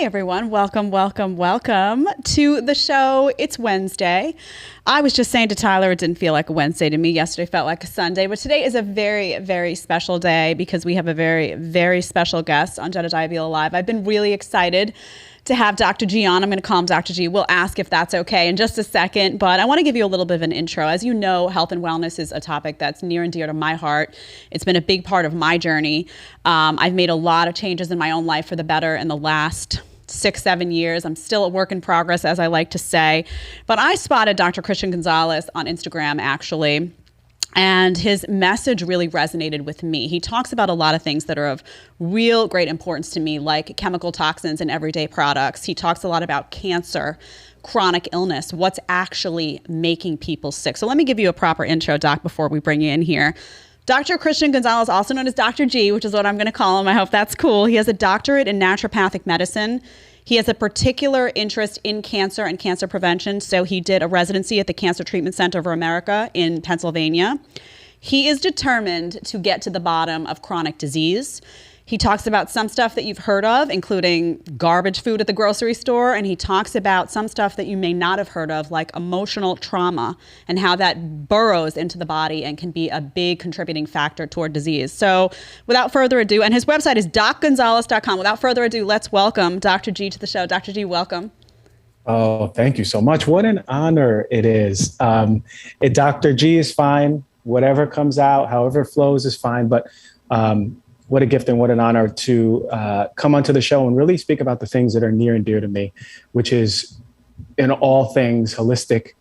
Hey everyone, welcome to the show. It's Wednesday. I was just saying to Tyler, it didn't feel like a Wednesday to me. Yesterday felt like a Sunday, but today is a very, very special day because we have a very, very special guest on Jedediah Bila Live. I've been really excited to have Dr. G on. I'm going to call him Dr. G. We'll ask if that's okay in just a second, but I want to give you a little bit of an intro. As you know, health and wellness is a topic that's near and dear to my heart. It's been a big part of my journey. I've made a lot of changes in my own life for the better in the last 6-7 years. I'm still a work in progress, as I like to say, but I spotted Dr. Christian Gonzalez on Instagram, actually. And his message really resonated with me. He talks about a lot of things that are of real great importance to me, like chemical toxins in everyday products. He talks a lot about cancer, chronic illness, what's actually making people sick. So let me give you a proper intro, Doc, before we bring you in here. Dr. Christian Gonzalez, also known as Dr. G, which is what I'm going to call him. I hope that's cool. He has a doctorate in naturopathic medicine. He has a particular interest in cancer and cancer prevention, so he did a residency at the Cancer Treatment Center of America in Pennsylvania. He is determined to get to the bottom of chronic disease. He talks about some stuff that you've heard of, including garbage food at the grocery store, and he talks about some stuff that you may not have heard of, like emotional trauma and how that burrows into the body and can be a big contributing factor toward disease. So without further ado, and his website is docgonzalez.com. Without further ado, let's welcome Dr. G to the show. Dr. G, welcome. Oh, thank you so much. What an honor it is. Dr. G is fine. Whatever comes out, however it flows is fine. But what a gift and what an honor to come onto the show and really speak about the things that are near and dear to me, which is in all things holistic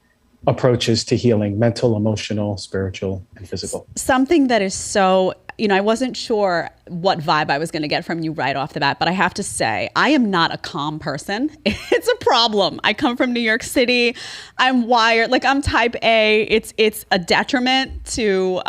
approaches to healing, mental, emotional, spiritual, and physical. Something that is so, I wasn't sure what vibe I was going to get from you right off the bat, but I have to say, I am not a calm person. It's a problem. I come from New York City. I'm wired, like I'm type A. It's a detriment to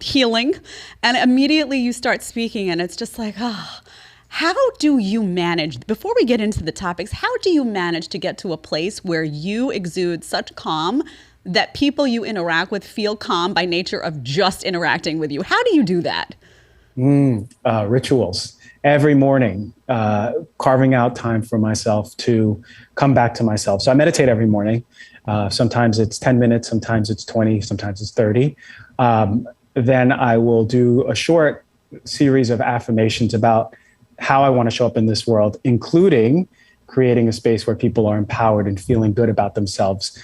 healing. And immediately you start speaking and it's just like, how do you manage, before we get into the topics, how do you manage to get to a place where you exude such calm that people you interact with feel calm by nature of just interacting with you? How do you do that? Rituals. Every morning, carving out time for myself to come back to myself. So I meditate every morning. Sometimes it's 10 minutes, sometimes it's 20, sometimes it's 30. Then I will do a short series of affirmations about how I want to show up in this world, including creating a space where people are empowered and feeling good about themselves,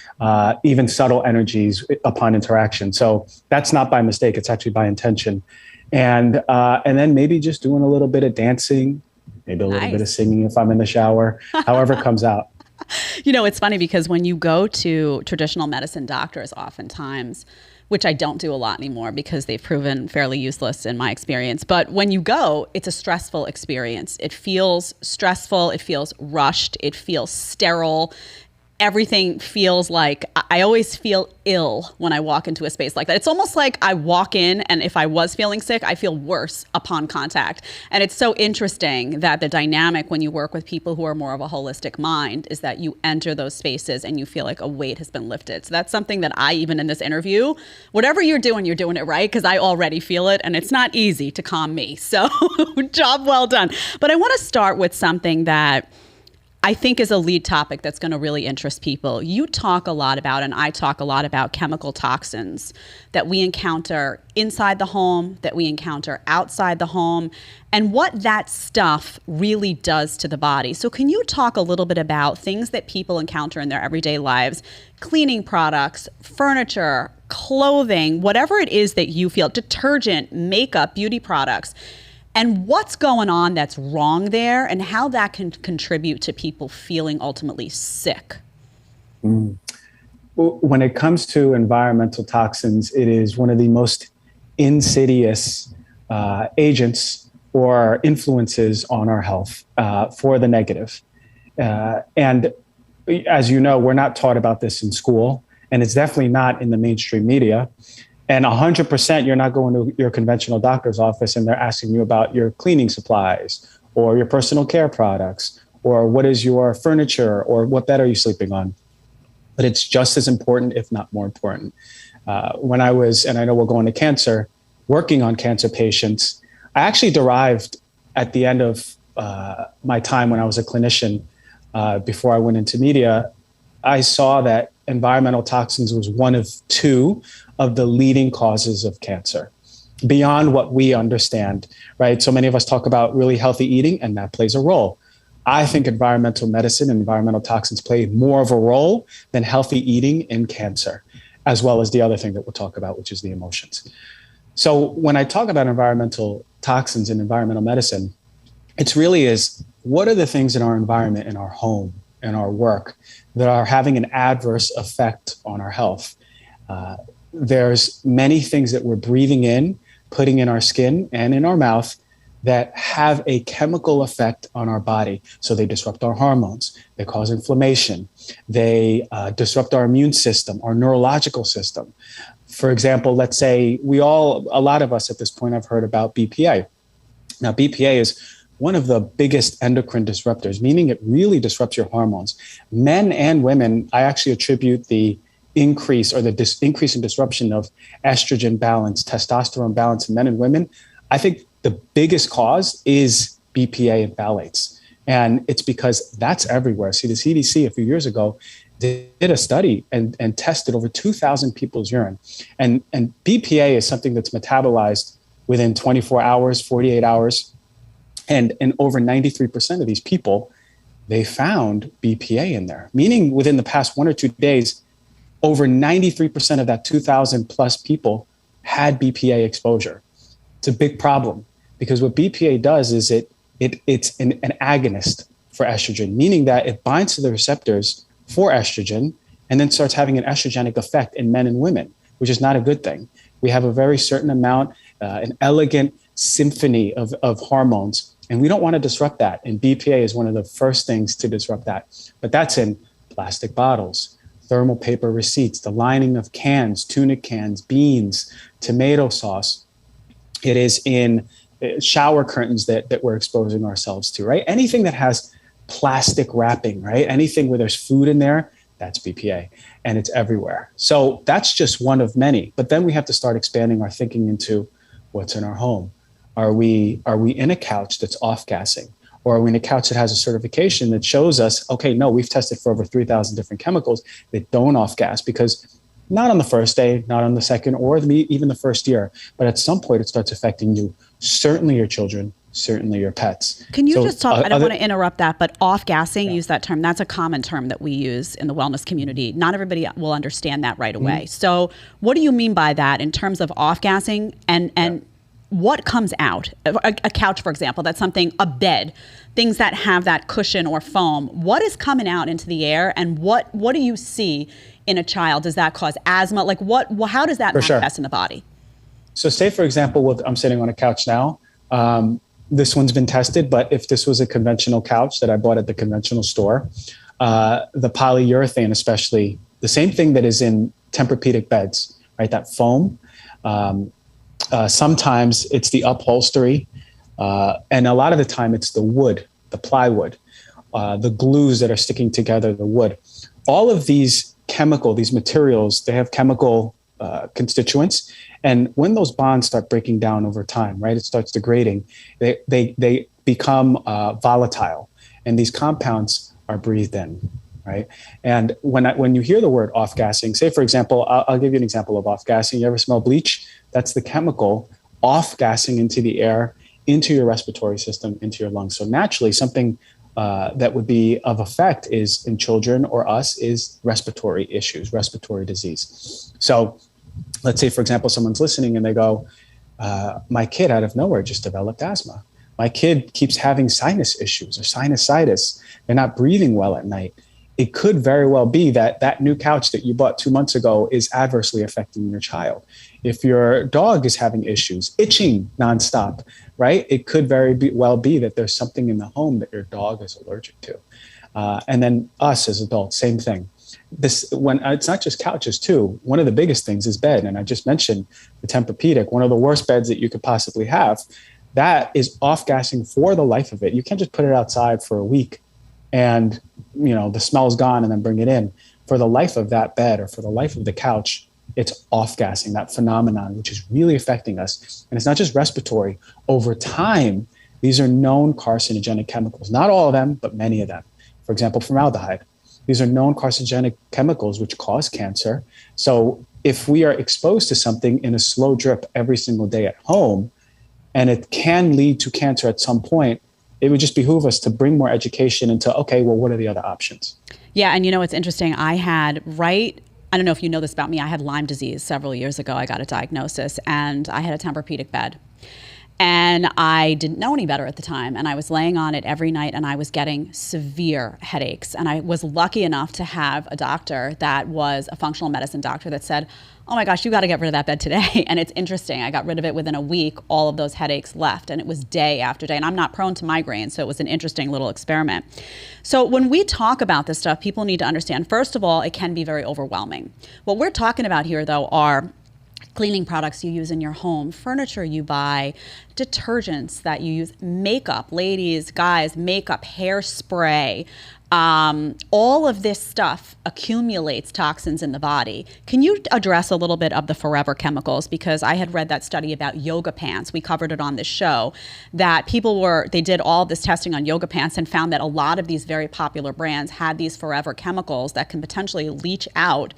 even subtle energies upon interaction. So that's not by mistake, it's actually by intention. And then maybe just doing a little bit of dancing, maybe a little bit of singing if I'm in the shower, however it comes out. It's funny because when you go to traditional medicine doctors, oftentimes, which I don't do a lot anymore because they've proven fairly useless in my experience. But when you go, it's a stressful experience. It feels stressful. It feels rushed. It feels sterile. Everything feels like, I always feel ill when I walk into a space like that. It's almost like I walk in and if I was feeling sick, I feel worse upon contact. And it's so interesting that the dynamic when you work with people who are more of a holistic mind is that you enter those spaces and you feel like a weight has been lifted. So that's something that I, even in this interview, whatever you're doing it right, because I already feel it and it's not easy to calm me. So job well done. But I want to start with something that I think is a lead topic that's going to really interest people. You talk a lot about, and I talk a lot about chemical toxins that we encounter inside the home, that we encounter outside the home, and what that stuff really does to the body. So can you talk a little bit about things that people encounter in their everyday lives, cleaning products, furniture, clothing, whatever it is that you feel, detergent, makeup, beauty products, and what's going on that's wrong there and how that can contribute to people feeling ultimately sick? When it comes to environmental toxins, it is one of the most insidious agents or influences on our health for the negative. And as you know, we're not taught about this in school, and it's definitely not in the mainstream media. And 100%, you're not going to your conventional doctor's office and they're asking you about your cleaning supplies or your personal care products or what is your furniture or what bed are you sleeping on. But it's just as important, if not more important. When I was, and I know we're going to cancer, working on cancer patients, I actually derived at the end of my time when I was a clinician before I went into media, I saw that environmental toxins was one of two of the leading causes of cancer beyond what we understand, right? So many of us talk about really healthy eating, and that plays a role. I think environmental medicine and environmental toxins play more of a role than healthy eating in cancer, as well as the other thing that we'll talk about, which is the emotions. So when I talk about environmental toxins in environmental medicine, it's really is what are the things in our environment, in our home, in our work that are having an adverse effect on our health. There's many things that we're breathing in, putting in our skin and in our mouth that have a chemical effect on our body. So they disrupt our hormones, they cause inflammation, they disrupt our immune system, our neurological system. For example, let's say a lot of us at this point have heard about BPA. Now, BPA is one of the biggest endocrine disruptors, meaning it really disrupts your hormones. Men and women, I actually attribute the increase or the increase in disruption of estrogen balance, testosterone balance in men and women. I think the biggest cause is BPA and phthalates. And it's because that's everywhere. See, the CDC a few years ago did a study and tested over 2,000 people's urine. And BPA is something that's metabolized within 24 hours, 48 hours. And over 93% of these people, they found BPA in there, meaning within the past 1 or 2 days, over 93% of that 2,000 plus people had BPA exposure. It's a big problem because what BPA does is it's an agonist for estrogen, meaning that it binds to the receptors for estrogen and then starts having an estrogenic effect in men and women, which is not a good thing. We have a very certain amount, an elegant symphony of hormones, and we don't want to disrupt that. And BPA is one of the first things to disrupt that. But that's in plastic bottles, thermal paper receipts, the lining of cans, tuna cans, beans, tomato sauce. It is in shower curtains that we're exposing ourselves to, right? Anything that has plastic wrapping, right? Anything where there's food in there, that's BPA, and it's everywhere. So that's just one of many. But then we have to start expanding our thinking into what's in our home. Are we in a couch that's off-gassing? Or are we in a couch that has a certification that shows us, okay, no, we've tested for over 3,000 different chemicals that don't off-gas, because not on the first day, not on the second, or even the first year, but at some point it starts affecting you, certainly your children, certainly your pets. Can you just talk, I don't want to interrupt that, but off-gassing, use that term. That's a common term that we use in the wellness community. Not everybody will understand that right away. So what do you mean by that in terms of off-gassing and what comes out? A couch, for example, that's something, a bed, things that have that cushion or foam. What is coming out into the air, and what do you see in a child? Does that cause asthma? Like how does that manifest in the body? So say, for example, I'm sitting on a couch now. This one's been tested, but if this was a conventional couch that I bought at the conventional store, the polyurethane, especially, the same thing that is in Tempur-Pedic beds, right? That foam. Sometimes it's the upholstery, and a lot of the time it's the wood, the plywood, the glues that are sticking together the wood. All of these materials, they have chemical constituents. And when those bonds start breaking down over time, right, it starts degrading, they become volatile. And these compounds are breathed in, right? And when you hear the word off-gassing, say, for example, I'll give you an example of off-gassing. You ever smell bleach? That's the chemical off-gassing into the air, into your respiratory system, into your lungs. So naturally, something that would be of effect is in children or us is respiratory issues, respiratory disease. So let's say, for example, someone's listening and they go, my kid out of nowhere just developed asthma. My kid keeps having sinus issues or sinusitis. They're not breathing well at night. It could very well be that new couch that you bought 2 months ago is adversely affecting your child. If your dog is having issues, itching nonstop, right? It could well be that there's something in the home that your dog is allergic to. And then us as adults, same thing. When it's not just couches too. One of the biggest things is bed. And I just mentioned the Tempur-Pedic, one of the worst beds that you could possibly have. That is off-gassing for the life of it. You can't just put it outside for a week and the smell's gone and then bring it in. For the life of that bed or for the life of the couch, it's off-gassing, that phenomenon, which is really affecting us. And it's not just respiratory. Over time, These are known carcinogenic chemicals. Not all of them, but many of them. For example, formaldehyde. These are known carcinogenic chemicals which cause cancer. So if we are exposed to something in a slow drip every single day at home, and it can lead to cancer at some point, it would just behoove us to bring more education into, okay, well, what are the other options? Yeah, and it's interesting. I don't know if you know this about me. I had Lyme disease several years ago. I got a diagnosis, and I had a Tempur-Pedic bed. And I didn't know any better at the time. And I was laying on it every night, and I was getting severe headaches. And I was lucky enough to have a doctor that was a functional medicine doctor that said, oh my gosh, you got to get rid of that bed today. And it's interesting. I got rid of it within a week. All of those headaches left. And it was day after day. And I'm not prone to migraines, so it was an interesting little experiment. So when we talk about this stuff, people need to understand, first of all, it can be very overwhelming. What we're talking about here, though, are cleaning products you use in your home, furniture you buy, detergents that you use, makeup, ladies, guys, makeup, hairspray. All of this stuff accumulates toxins in the body. Can you address a little bit of the forever chemicals? Because I had read that study about yoga pants. We covered it on this show, that they did all this testing on yoga pants and found that a lot of these very popular brands had these forever chemicals that can potentially leach out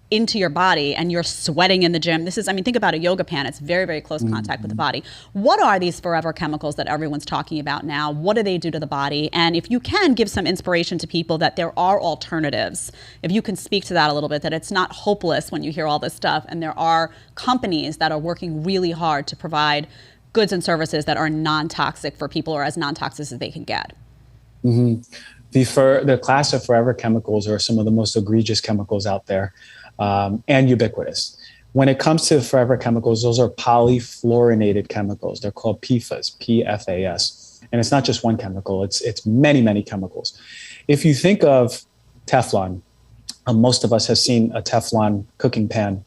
into your body, and you're sweating in the gym. Think about a yoga pant. It's very, very close contact with the body. What are these forever chemicals that everyone's talking about now? What do they do to the body? And if you can give some inspiration to people that there are alternatives, if you can speak to that a little bit, that it's not hopeless when you hear all this stuff, and there are companies that are working really hard to provide goods and services that are non-toxic for people, or as non-toxic as they can get. Mm-hmm. The class of forever chemicals are some of the most egregious chemicals out there. And ubiquitous. When it comes to forever chemicals, those are polyfluorinated chemicals. They're called PFAS, P-F-A-S. And it's not just one chemical, it's many, many chemicals. If you think of Teflon, most of us have seen a Teflon cooking pan.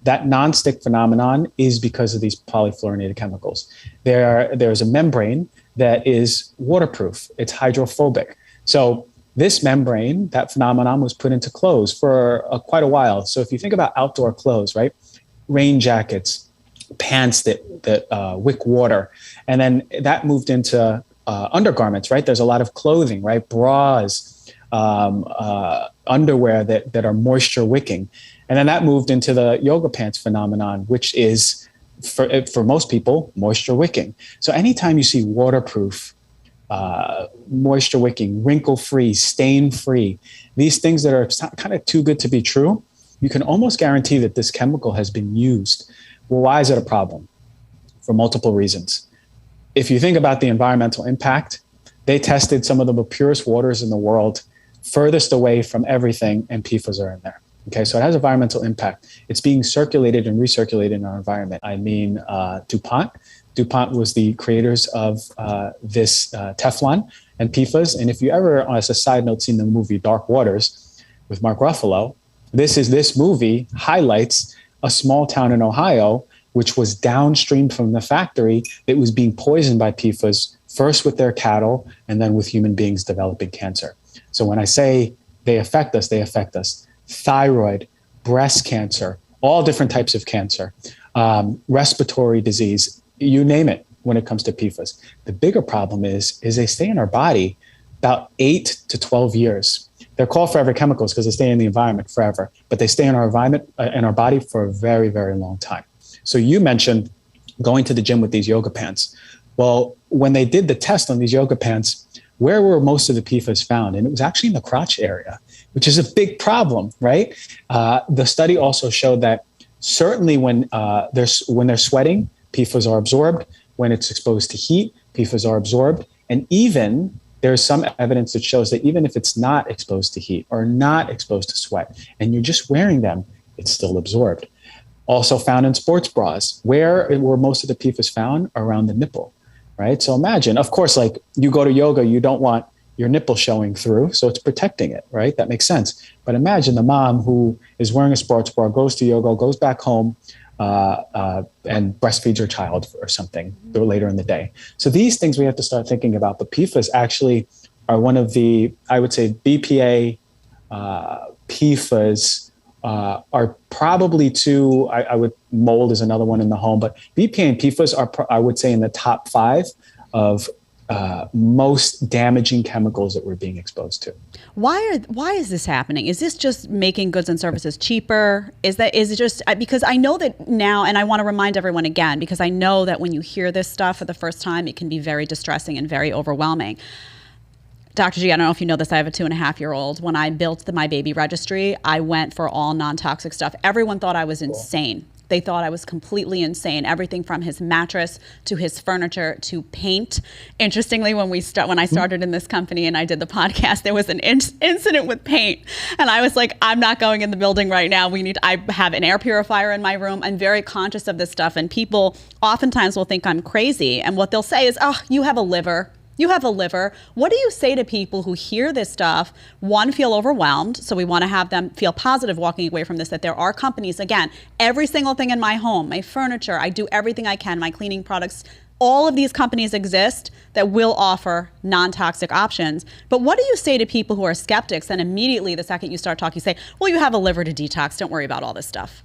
That nonstick phenomenon is because of these polyfluorinated chemicals. There's a membrane that is waterproof. It's hydrophobic. So this membrane, that phenomenon, was put into clothes for quite a while. So if you think about outdoor clothes, right? Rain jackets, pants that wick water, and then that moved into undergarments, right? There's a lot of clothing, right? Bras, underwear that are moisture wicking. And then that moved into the yoga pants phenomenon, which is, for most people, moisture wicking. So anytime you see waterproof, moisture wicking, wrinkle free, stain free, these things that are kind of too good to be true, you can almost guarantee that this chemical has been used. Well, why is it a problem? For multiple reasons. If you think about the environmental impact, they tested some of the purest waters in the world, furthest away from everything, and PFAS are in there. Okay, so it has environmental impact. It's being circulated and recirculated in our environment. DuPont. DuPont was the creators of this Teflon and PFAS. And if you ever, as a side note, seen the movie Dark Waters with Mark Ruffalo, this movie highlights a small town in Ohio, which was downstream from the factory that was being poisoned by PFAS, first with their cattle and then with human beings developing cancer. So when I say they affect us, they affect us. Thyroid, breast cancer, all different types of cancer, respiratory disease, you name it when it comes to PFAS. The bigger problem is they stay in our body about 8 to 12 years. They're called forever chemicals because they stay in the environment forever, but they stay in our environment, in our body for a very, very long time. So you mentioned going to the gym with these yoga pants. Well, when they did the test on these yoga pants, where were most of the PFAS found? And it was actually in the crotch area, which is a big problem, right? The study also showed that certainly when they're sweating, PFAS are absorbed. When it's exposed to heat, PFAS are absorbed. And even there's some evidence that shows that even if it's not exposed to heat or not exposed to sweat, and you're just wearing them, it's still absorbed. Also found in sports bras. Where were most of the PFAS found? Around the nipple, right? So imagine, of course, like you go to yoga, you don't want your nipple showing through, so it's protecting it, right? That makes sense. But imagine the mom who is wearing a sports bra, goes to yoga, goes back home, and breastfeeds her child or something later in the day. So these things we have to start thinking about. But PFAS actually are one of the, I would say, BPA, PFAS are probably two. I would, mold is another one in the home, but BPA and PFAS are, I would say, in the top 5 of most damaging chemicals that we're being exposed to. Why is this happening? Is this just making goods and services cheaper? Is it just because I know that now, and I want to remind everyone again, because I know that when you hear this stuff for the first time, it can be very distressing and very overwhelming. Dr. G, I don't know if you know this, I have a 2.5-year-old. When I built my baby registry, I went for all non-toxic stuff. Everyone thought I was insane. They thought I was completely insane. Everything from his mattress to his furniture to paint. Interestingly, when I started in this company and I did the podcast, there was an incident with paint, and I was like, I'm not going in the building right now. I have an air purifier in my room. I'm very conscious of this stuff, and people oftentimes will think I'm crazy. And what they'll say is, "Oh, you have a liver. You have a liver." What do you say to people who hear this stuff, one, feel overwhelmed? So we want to have them feel positive walking away from this, that there are companies, again, every single thing in my home, my furniture, I do everything I can, my cleaning products, all of these companies exist that will offer non-toxic options. But what do you say to people who are skeptics and immediately the second you start talking, you say, well, you have a liver to detox, don't worry about all this stuff?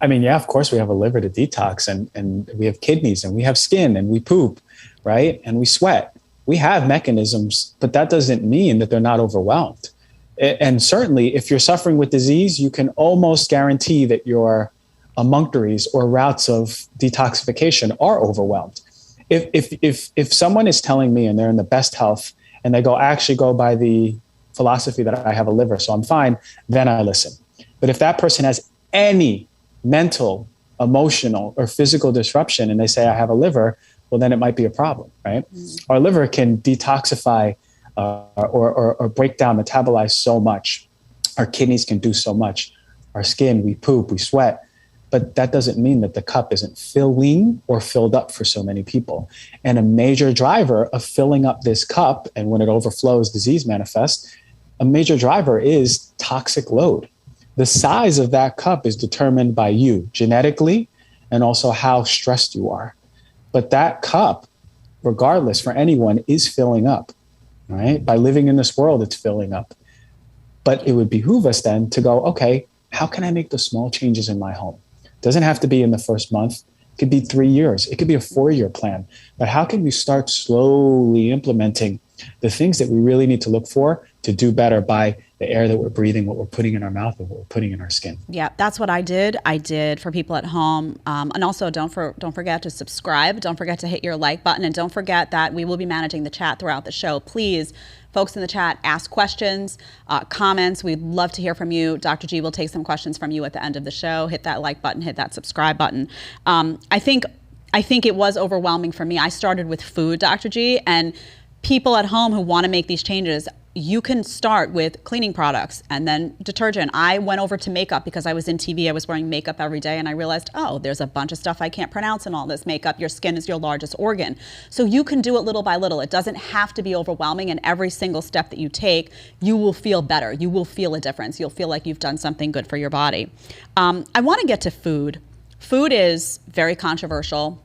I mean, yeah, of course we have a liver to detox, and we have kidneys, and we have skin, and we poop, right? And we sweat. We have mechanisms, but that doesn't mean that they're not overwhelmed. And certainly, if you're suffering with disease, you can almost guarantee that your emunctories or routes of detoxification are overwhelmed. If someone is telling me and they're in the best health and they actually go by the philosophy that I have a liver, so I'm fine, then I listen. But if that person has any mental, emotional, or physical disruption and they say I have a liver, well, then it might be a problem, right? Our liver can detoxify or break down, metabolize so much. Our kidneys can do so much. Our skin, we poop, we sweat. But that doesn't mean that the cup isn't filling or filled up for so many people. And a major driver of filling up this cup, and when it overflows, disease manifests, a major driver is toxic load. The size of that cup is determined by you genetically and also how stressed you are. But that cup, regardless for anyone, is filling up, right? By living in this world, it's filling up. But it would behoove us then to go, okay, how can I make the small changes in my home? It doesn't have to be in the first month. It could be 3 years. It could be a 4-year plan. But how can we start slowly implementing the things that we really need to look for to do better by the air that we're breathing, what we're putting in our mouth, and what we're putting in our skin? Yeah, that's what I did. I did for people at home. And also don't forget to subscribe. Don't forget to hit your like button. And don't forget that we will be managing the chat throughout the show. Please, folks in the chat, ask questions, comments. We'd love to hear from you. Dr. G will take some questions from you at the end of the show. Hit that like button, hit that subscribe button. I think it was overwhelming for me. I started with food, Dr. G, and people at home who want to make these changes, you can start with cleaning products and then detergent. I went over to makeup because I was in TV. I was wearing makeup every day, and I realized, oh, there's a bunch of stuff I can't pronounce in all this makeup. Your skin is your largest organ. So you can do it little by little. It doesn't have to be overwhelming, and every single step that you take, you will feel better. You will feel a difference. You'll feel like you've done something good for your body. I want to get to food. Food is very controversial.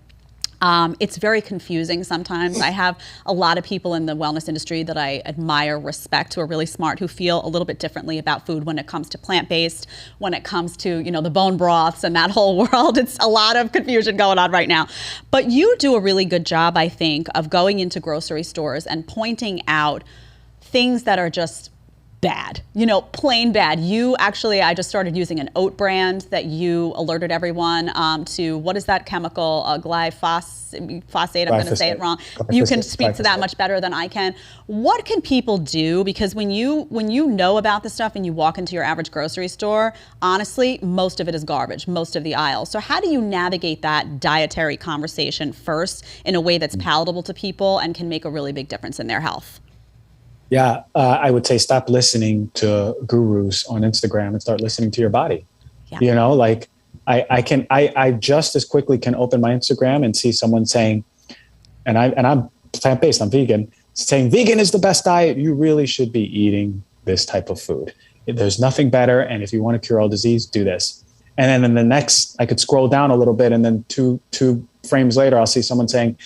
It's very confusing sometimes. I have a lot of people in the wellness industry that I admire, respect, who are really smart, who feel a little bit differently about food when it comes to plant-based, when it comes to, the bone broths and that whole world. It's a lot of confusion going on right now. But you do a really good job, I think, of going into grocery stores and pointing out things that are just bad, plain bad. I just started using an oat brand that you alerted everyone to. What is that chemical? Glyphosate. I'm going to say it wrong. You can speak to that much better than I can. What can people do? Because when you know about this stuff and you walk into your average grocery store, honestly, most of it is garbage, most of the aisles. So how do you navigate that dietary conversation first in a way that's palatable to people and can make a really big difference in their health? Yeah, I would say stop listening to gurus on Instagram and start listening to your body. Yeah. I just as quickly can open my Instagram and see someone saying, and I'm plant-based, I'm vegan, saying vegan is the best diet. You really should be eating this type of food. There's nothing better. And if you want to cure all disease, do this. And then in the next, I could scroll down a little bit. And then two frames later, I'll see someone saying,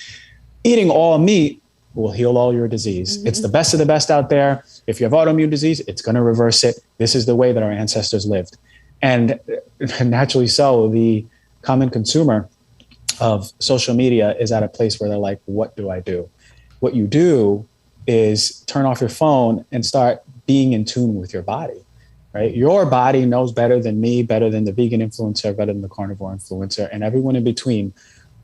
eating all meat will heal all your disease. Mm-hmm. It's the best of the best out there. If you have autoimmune disease, it's going to reverse it. This is the way that our ancestors lived. And naturally so, the common consumer of social media is at a place where they're like, what do I do? what you do is turn off your phone and start being in tune with your body, right? Your body knows better than me, better than the vegan influencer, better than the carnivore influencer, and everyone in between,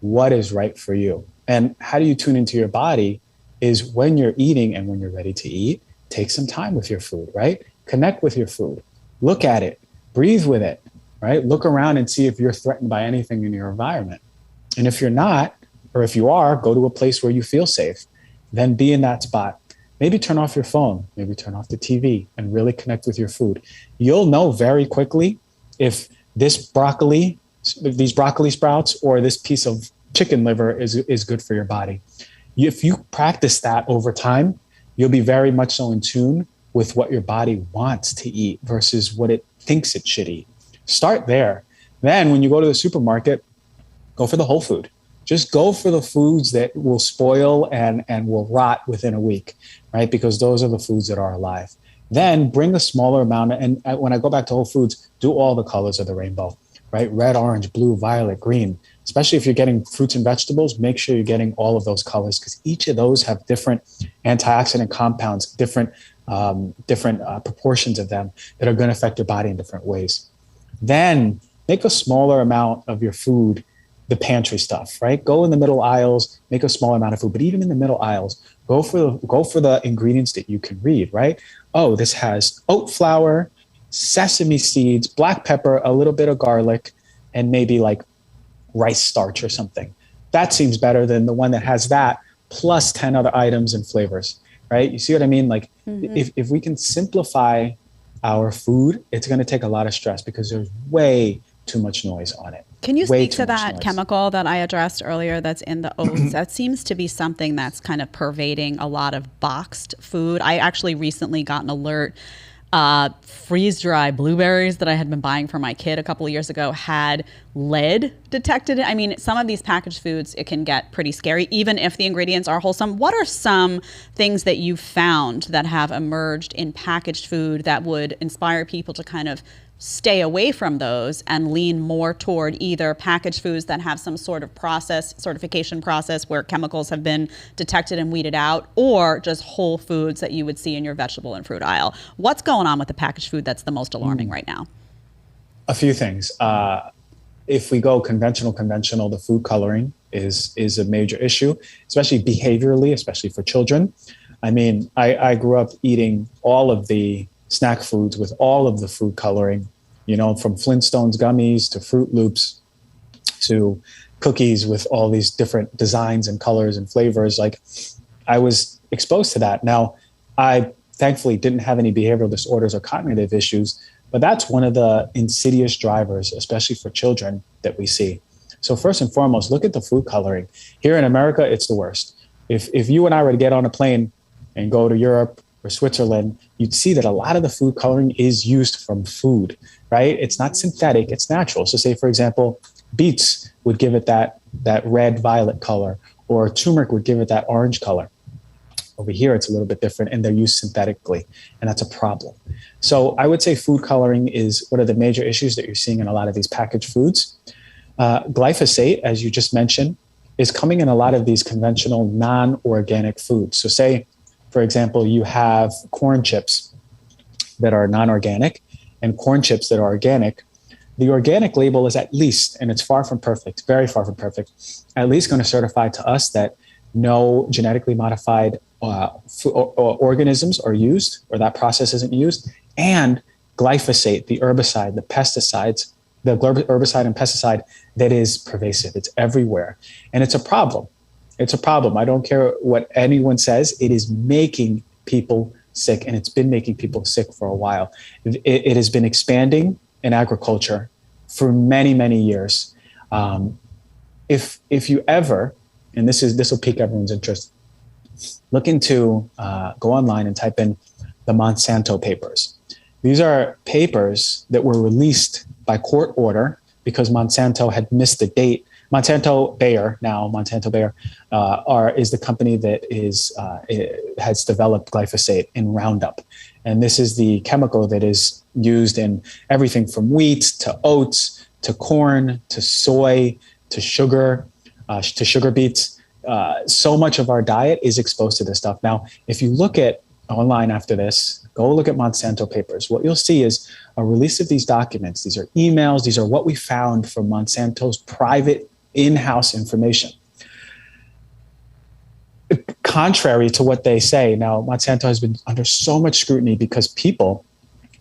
what is right for you. And how do you tune into your body is when you're eating and when you're ready to eat, take some time with your food, right? Connect with your food, look at it, breathe with it, right? Look around and see if you're threatened by anything in your environment. And if you're not, or if you are, go to a place where you feel safe, then be in that spot. Maybe turn off your phone, maybe turn off the TV and really connect with your food. You'll know very quickly if these broccoli sprouts or this piece of chicken liver is good for your body. If you practice that over time, you'll be very much so in tune with what your body wants to eat versus what it thinks it should eat. Start there. Then when you go to the supermarket, go for the whole food. Just go for the foods that will spoil and will rot within a week, right? Because those are the foods that are alive. Then bring a smaller amount. And when I go back to whole foods, do all the colors of the rainbow, right? Red, orange, blue, violet, green. Especially if you're getting fruits and vegetables, make sure you're getting all of those colors because each of those have different antioxidant compounds, different proportions of them that are going to affect your body in different ways. Then make a smaller amount of your food the pantry stuff, right? Go in the middle aisles, make a small amount of food, but even in the middle aisles, go for the ingredients that you can read, right? Oh, this has oat flour, sesame seeds, black pepper, a little bit of garlic, and maybe like rice starch or something. That seems better than the one that has that plus 10 other items and flavors, right? You see what I mean? Like if we can simplify our food, it's going to take a lot of stress because there's way too much noise on it. Can you speak to that chemical that I addressed earlier that's in the oats? That seems to be something that's kind of pervading a lot of boxed food. I actually recently got an alert. Freeze-dry blueberries that I had been buying for my kid a couple of years ago had lead detected. I mean, some of these packaged foods, it can get pretty scary, even if the ingredients are wholesome. What are some things that you've found that have emerged in packaged food that would inspire people to kind of stay away from those and lean more toward either packaged foods that have some sort of certification process where chemicals have been detected and weeded out, or just whole foods that you would see in your vegetable and fruit aisle? What's going on with the packaged food that's the most alarming right now? A few things. If we go conventional, the food coloring is a major issue, especially behaviorally, especially for children. I mean, I grew up eating all of the snack foods with all of the food coloring, from Flintstones gummies to Fruit Loops to cookies with all these different designs and colors and flavors. Like, I was exposed to that. Now, I thankfully didn't have any behavioral disorders or cognitive issues, but that's one of the insidious drivers, especially for children, that we see. So first and foremost, look at the food coloring. Here in America, it's the worst. If you and I were to get on a plane and go to Europe or Switzerland, you'd see that a lot of the food coloring is used from food, right? It's not synthetic, it's natural. So say, for example, beets would give it that red violet color, or turmeric would give it that orange color. Over here, it's a little bit different, and they're used synthetically, and that's a problem. So I would say food coloring is one of the major issues that you're seeing in a lot of these packaged foods. Glyphosate, as you just mentioned, is coming in a lot of these conventional non-organic foods. So say, for example, you have corn chips that are non-organic and corn chips that are organic. The organic label is at least, and it's far from perfect, very far from perfect, at least going to certify to us that no genetically modified organisms are used, or that process isn't used, and glyphosate, the herbicide, the pesticides, the herbicide and pesticide that is pervasive. It's everywhere, and it's a problem. It's a problem. I don't care what anyone says. It is making people sick, and it's been making people sick for a while. It has been expanding in agriculture for many, many years. If you ever, and this will pique everyone's interest, go online and type in the Monsanto papers. These are papers that were released by court order because Monsanto had missed the date. Monsanto Bayer is the company that has developed glyphosate in Roundup. And this is the chemical that is used in everything from wheat to oats to corn to soy to sugar beets. so much of our diet is exposed to this stuff. Now, if you look at online after this, go look at Monsanto papers. What you'll see is a release of these documents. These are emails. These are what we found from Monsanto's private in-house information. Contrary to what they say, now Monsanto has been under so much scrutiny because people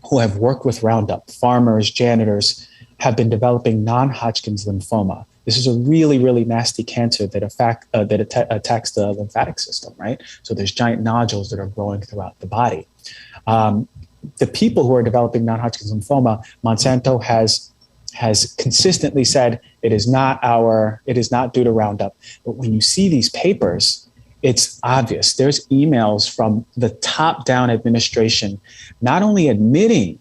who have worked with Roundup, farmers, janitors, have been developing non-Hodgkin's lymphoma. This is a really, really nasty cancer that attacks the lymphatic system, right? So there's giant nodules that are growing throughout the body. The people who are developing non-Hodgkin's lymphoma, Monsanto has consistently said it is not due to Roundup. But when you see these papers, it's obvious. There's emails from the top-down administration not only admitting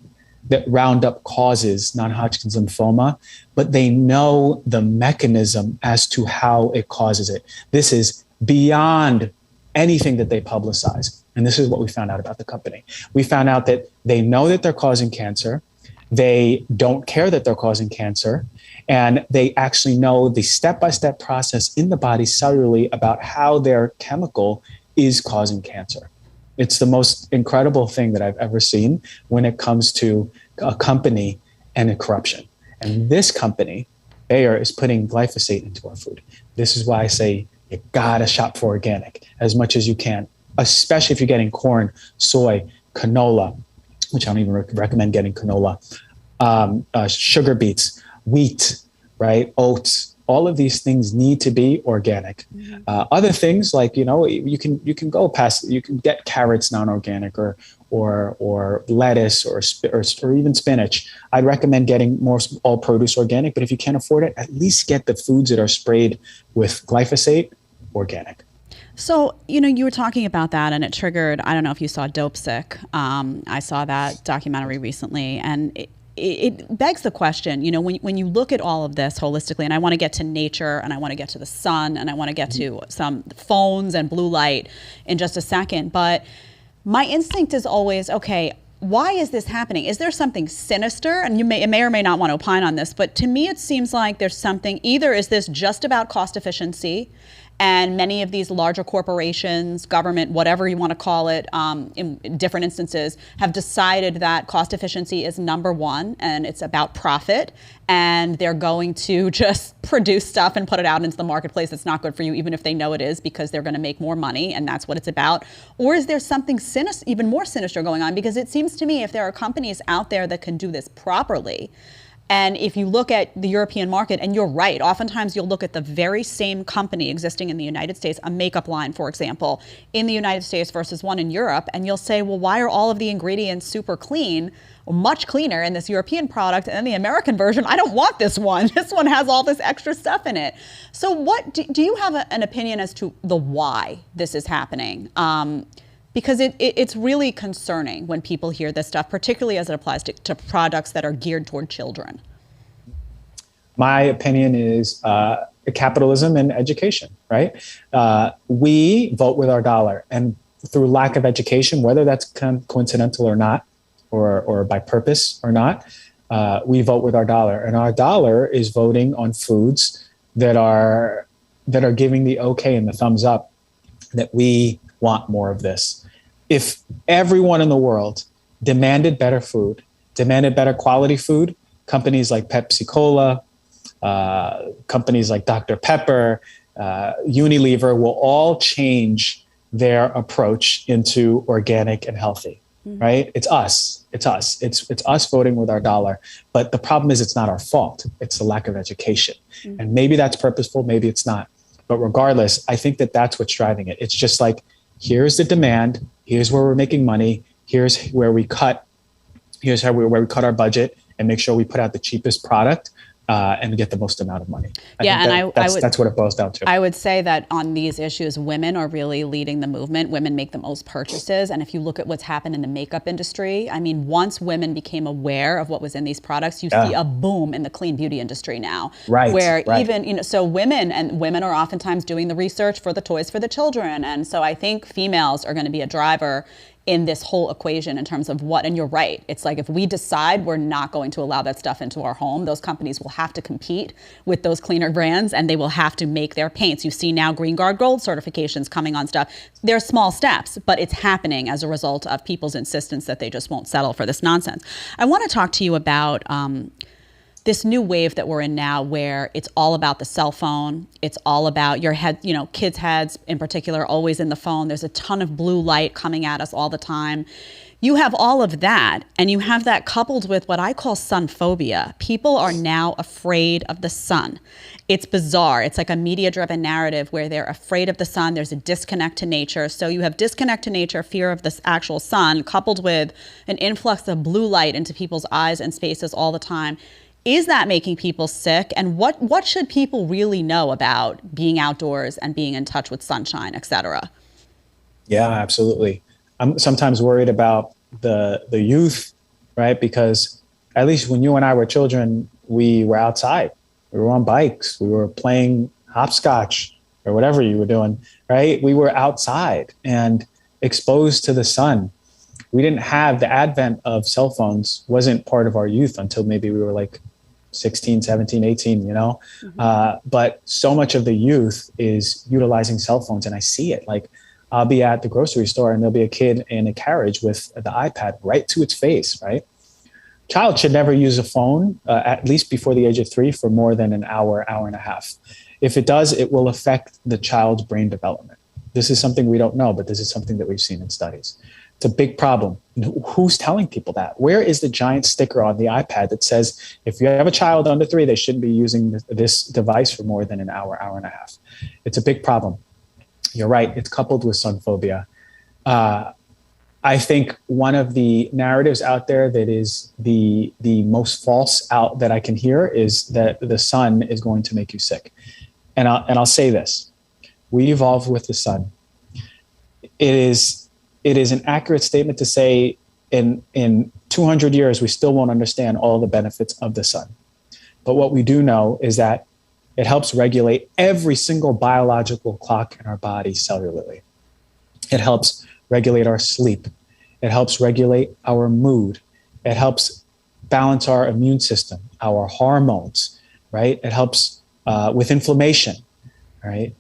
that Roundup causes non-Hodgkin's lymphoma, but they know the mechanism as to how it causes it. This is beyond anything that they publicize. And this is what we found out about the company. We found out that they know that they're causing cancer. They don't care that they're causing cancer. And they actually know the step-by-step process in the body cellularly about how their chemical is causing cancer. It's the most incredible thing that I've ever seen when it comes to a company and a corruption. And this company, Bayer, is putting glyphosate into our food. This is why I say you gotta shop for organic as much as you can, especially if you're getting corn, soy, canola, which I don't even recommend getting canola, sugar beets, wheat, right, oats. All of these things need to be organic. Mm-hmm. Other things like, you can go past, you can get carrots non-organic or lettuce or even spinach. I'd recommend getting more all produce organic, but if you can't afford it, at least get the foods that are sprayed with glyphosate organic. So, you were talking about that and it triggered, I don't know if you saw Dope Sick. I saw that documentary recently, and it begs the question, when you look at all of this holistically, and I want to get to nature and I want to get to the sun and I want to get to some phones and blue light in just a second. But my instinct is always, okay, why is this happening? Is there something sinister? And you may or may not want to opine on this, but to me, it seems like there's something, either is this just about cost efficiency, and many of these larger corporations, government, whatever you want to call it, in different instances, have decided that cost efficiency is number one and it's about profit. And they're going to just produce stuff and put it out into the marketplace that's not good for you, even if they know it is, because they're going to make more money and that's what it's about. Or is there something even more sinister going on? Because it seems to me if there are companies out there that can do this properly, and if you look at the European market, and you're right, oftentimes you'll look at the very same company existing in the United States, a makeup line, for example, in the United States versus one in Europe, and you'll say, well, why are all of the ingredients super clean, or much cleaner in this European product, and then the American version, I don't want this one. This one has all this extra stuff in it. So what do you have an opinion as to the why this is happening? Because it's really concerning when people hear this stuff, particularly as it applies to products that are geared toward children. My opinion is capitalism and education, right? We vote with our dollar, and through lack of education, whether that's coincidental or not, or by purpose or not, we vote with our dollar, and our dollar is voting on foods that are giving the okay and the thumbs up that we want more of this. If everyone in the world demanded better food, demanded better quality food, companies like Pepsi Cola, companies like Dr. Pepper, Unilever will all change their approach into organic and healthy, right? It's us. It's us voting with our dollar. But the problem is it's not our fault. It's the lack of education. And maybe that's purposeful, maybe it's not. But regardless, I think that's what's driving it. It's just like, here's the demand. Here's where we're making money. Here's where we cut. Here's where we cut our budget and make sure we put out the cheapest product and get the most amount of money. That's what it boils down to. I would say that on these issues, women are really leading the movement. Women make the most purchases. And if you look at what's happened in the makeup industry, I mean, once women became aware of what was in these products, you see a boom in the clean beauty industry now. Right. Where even, so women are oftentimes doing the research for the toys for the children. And so I think females are going to be a driver in this whole equation in terms of what, and you're right. It's like if we decide we're not going to allow that stuff into our home, those companies will have to compete with those cleaner brands and they will have to make their paints. You see now Green Guard Gold certifications coming on stuff. They're small steps, but it's happening as a result of people's insistence that they just won't settle for this nonsense. I want to talk to you about this new wave that we're in now where it's all about the cell phone. It's all about your head, kids' heads in particular, always in the phone. There's a ton of blue light coming at us all the time. You have all of that, and you have that coupled with what I call sun phobia. People are now afraid of the sun. It's bizarre. It's like a media-driven narrative where they're afraid of the sun. There's a disconnect to nature. So you have disconnect to nature, fear of the actual sun, coupled with an influx of blue light into people's eyes and spaces all the time. Is that making people sick? And what should people really know about being outdoors and being in touch with sunshine, et cetera? Yeah, absolutely. I'm sometimes worried about the youth, right? Because at least when you and I were children, we were outside. We were on bikes. We were playing hopscotch or whatever you were doing, right? We were outside and exposed to the sun. We didn't have the advent of cell phones, wasn't part of our youth until maybe we were like 16, 17, 18, Mm-hmm. But so much of the youth is utilizing cell phones. And I see it. Like I'll be at the grocery store and there'll be a kid in a carriage with the iPad right to its face, right? Child should never use a phone, at least before the age of 3, for more than an hour and a half. If it does, it will affect the child's brain development. This is something we don't know, but this is something that we've seen in studies. It's a big problem. Who's telling people that? Where is the giant sticker on the iPad that says, if you have a child under 3, they shouldn't be using this device for more than an hour and a half? It's a big problem. You're right. It's coupled with sun phobia. I think one of the narratives out there that is the most false out that I can hear is that the sun is going to make you sick. And I'll say this. We evolved with the sun. It is an accurate statement to say in 200 years, we still won't understand all the benefits of the sun. But what we do know is that it helps regulate every single biological clock in our body cellularly. It helps regulate our sleep. It helps regulate our mood. It helps balance our immune system, our hormones, right? It helps with inflammation. Right.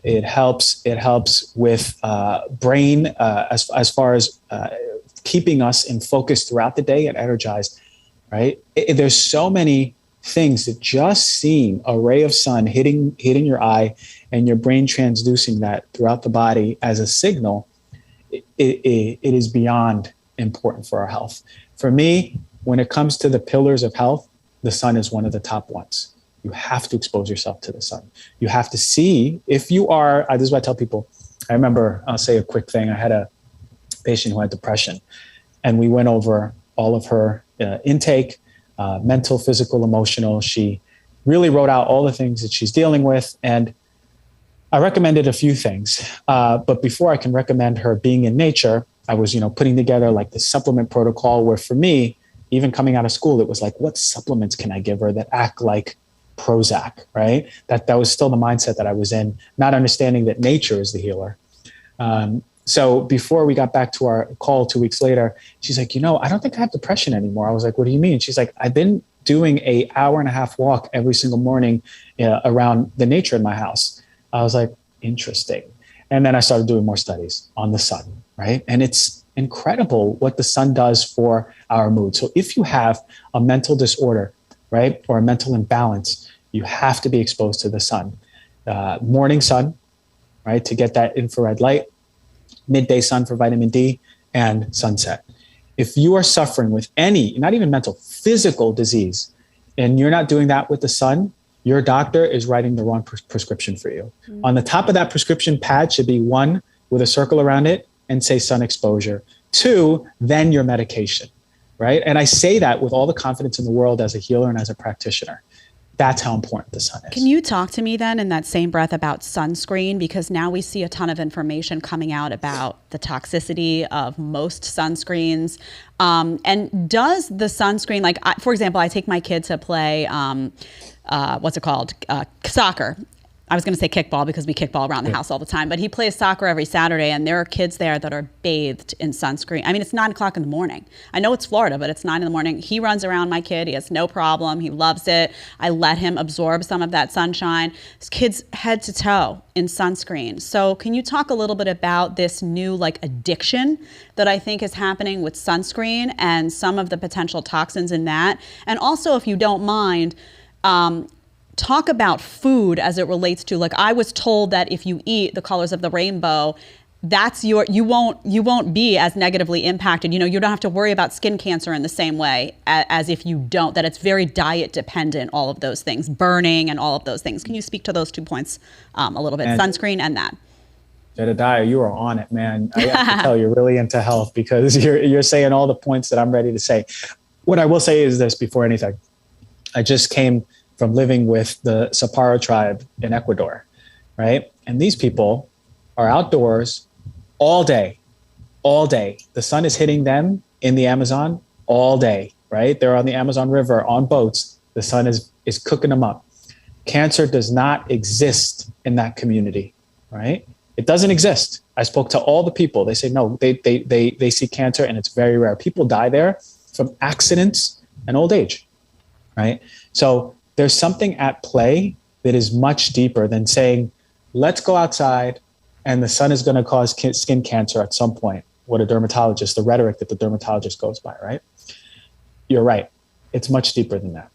It helps with brain as far as keeping us in focus throughout the day and energized. Right. There's so many things that just seeing a ray of sun hitting your eye and your brain transducing that throughout the body as a signal. It is beyond important for our health. For me, when it comes to the pillars of health, the sun is one of the top ones. You have to expose yourself to the sun. You have to see if you are, this is what I tell people. I remember, I'll say a quick thing. I had a patient who had depression and we went over all of her intake, mental, physical, emotional. She really wrote out all the things that she's dealing with. And I recommended a few things. But before I can recommend her being in nature, I was, putting together like the supplement protocol where for me, even coming out of school, it was like, what supplements can I give her that act like Prozac, right? That was still the mindset that I was in, not understanding that nature is the healer. So before we got back to our call 2 weeks later, she's like, I don't think I have depression anymore. I was like, what do you mean? She's like, I've been doing an hour and a half walk every single morning around the nature in my house. I was like, interesting. And then I started doing more studies on the sun, right? And it's incredible what the sun does for our mood. So if you have a mental disorder, right, or a mental imbalance, you have to be exposed to the sun. Morning sun, right, to get that infrared light, midday sun for vitamin D, and sunset. If you are suffering with any, not even mental, physical disease, and you're not doing that with the sun, your doctor is writing the wrong prescription for you. Mm-hmm. On the top of that prescription pad should be 1 with a circle around it and say sun exposure. 2, then your medication. Right. And I say that with all the confidence in the world as a healer and as a practitioner. That's how important the sun is. Can you talk to me then in that same breath about sunscreen? Because now we see a ton of information coming out about the toxicity of most sunscreens. And does the sunscreen, for example, I take my kid to play, soccer. I was going to say kickball because we kickball around the house all the time, but he plays soccer every Saturday, and there are kids there that are bathed in sunscreen. I mean, it's 9 o'clock in the morning. I know it's Florida, but it's 9 in the morning. He runs around, my kid. He has no problem. He loves it. I let him absorb some of that sunshine. This kid's head to toe in sunscreen. So can you talk a little bit about this new addiction that I think is happening with sunscreen and some of the potential toxins in that? And also, if you don't mind, talk about food as it relates to, I was told that if you eat the colors of the rainbow, that's you won't be as negatively impacted. You don't have to worry about skin cancer in the same way as if you don't, that it's very diet dependent, all of those things, burning and all of those things. Can you speak to those 2 points a little bit, sunscreen and that? Jedediah, you are on it, man. I have to tell you're really into health because you're saying all the points that I'm ready to say. What I will say is this before anything. I just came from living with the Saparo tribe in Ecuador, right? And these people are outdoors all day. The sun is hitting them in the Amazon all day, right? They're on the Amazon River on boats. The sun is cooking them up. Cancer does not exist in that community, right? It doesn't exist. I spoke to all the people. They say, no, they see cancer and it's very rare. People die there from accidents and old age, right? So there's something at play that is much deeper than saying, let's go outside and the sun is going to cause skin cancer at some point. What a dermatologist, the rhetoric that the dermatologist goes by, right? You're right. It's much deeper than that.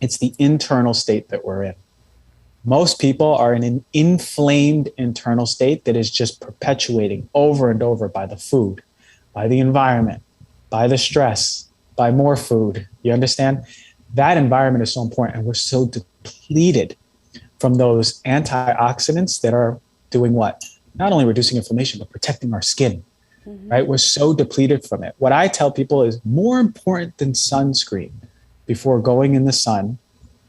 It's the internal state that we're in. Most people are in an inflamed internal state that is just perpetuating over and over by the food, by the environment, by the stress, by more food. You understand? That environment is so important, and we're so depleted from those antioxidants that are doing what? Not only reducing inflammation, but protecting our skin, right? We're so depleted from it. What I tell people is more important than sunscreen before going in the sun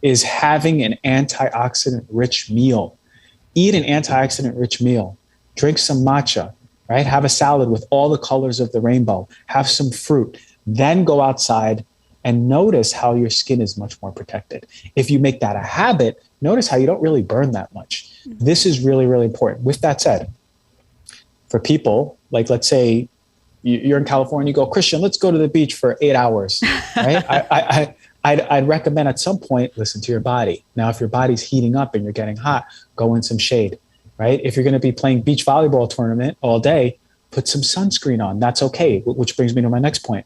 is having an antioxidant-rich meal. Eat an antioxidant-rich meal. Drink some matcha, right? Have a salad with all the colors of the rainbow. Have some fruit. Then go outside and notice how your skin is much more protected. If you make that a habit, notice how you don't really burn that much. This is really, really important. With that said, for people, let's say you're in California, you go, Christian, let's go to the beach for 8 hours, right? I'd recommend at some point, listen to your body. Now, if your body's heating up and you're getting hot, go in some shade, right? If you're going to be playing beach volleyball tournament all day, put some sunscreen on. That's okay, which brings me to my next point.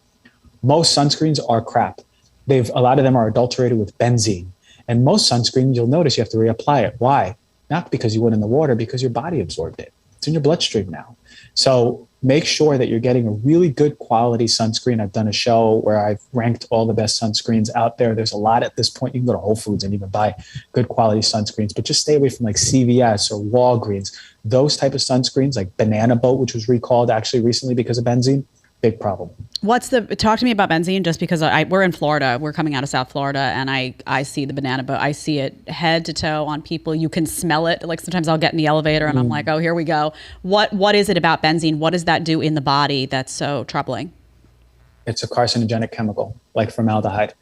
Most sunscreens are crap. A lot of them are adulterated with benzene. And most sunscreen, you'll notice you have to reapply it. Why? Not because you went in the water, because your body absorbed it. It's in your bloodstream now. So make sure that you're getting a really good quality sunscreen. I've done a show where I've ranked all the best sunscreens out there. There's a lot at this point. You can go to Whole Foods and even buy good quality sunscreens, but just stay away from CVS or Walgreens. Those type of sunscreens, like Banana Boat, which was recalled actually recently because of benzene. Big problem. Talk to me about benzene, just because we're in Florida. We're coming out of South Florida, and I see the Banana Boat. I see it head to toe on people. You can smell it. Sometimes I'll get in the elevator and I'm like, oh, here we go. What is it about benzene? What does that do in the body that's so troubling? It's a carcinogenic chemical, like formaldehyde.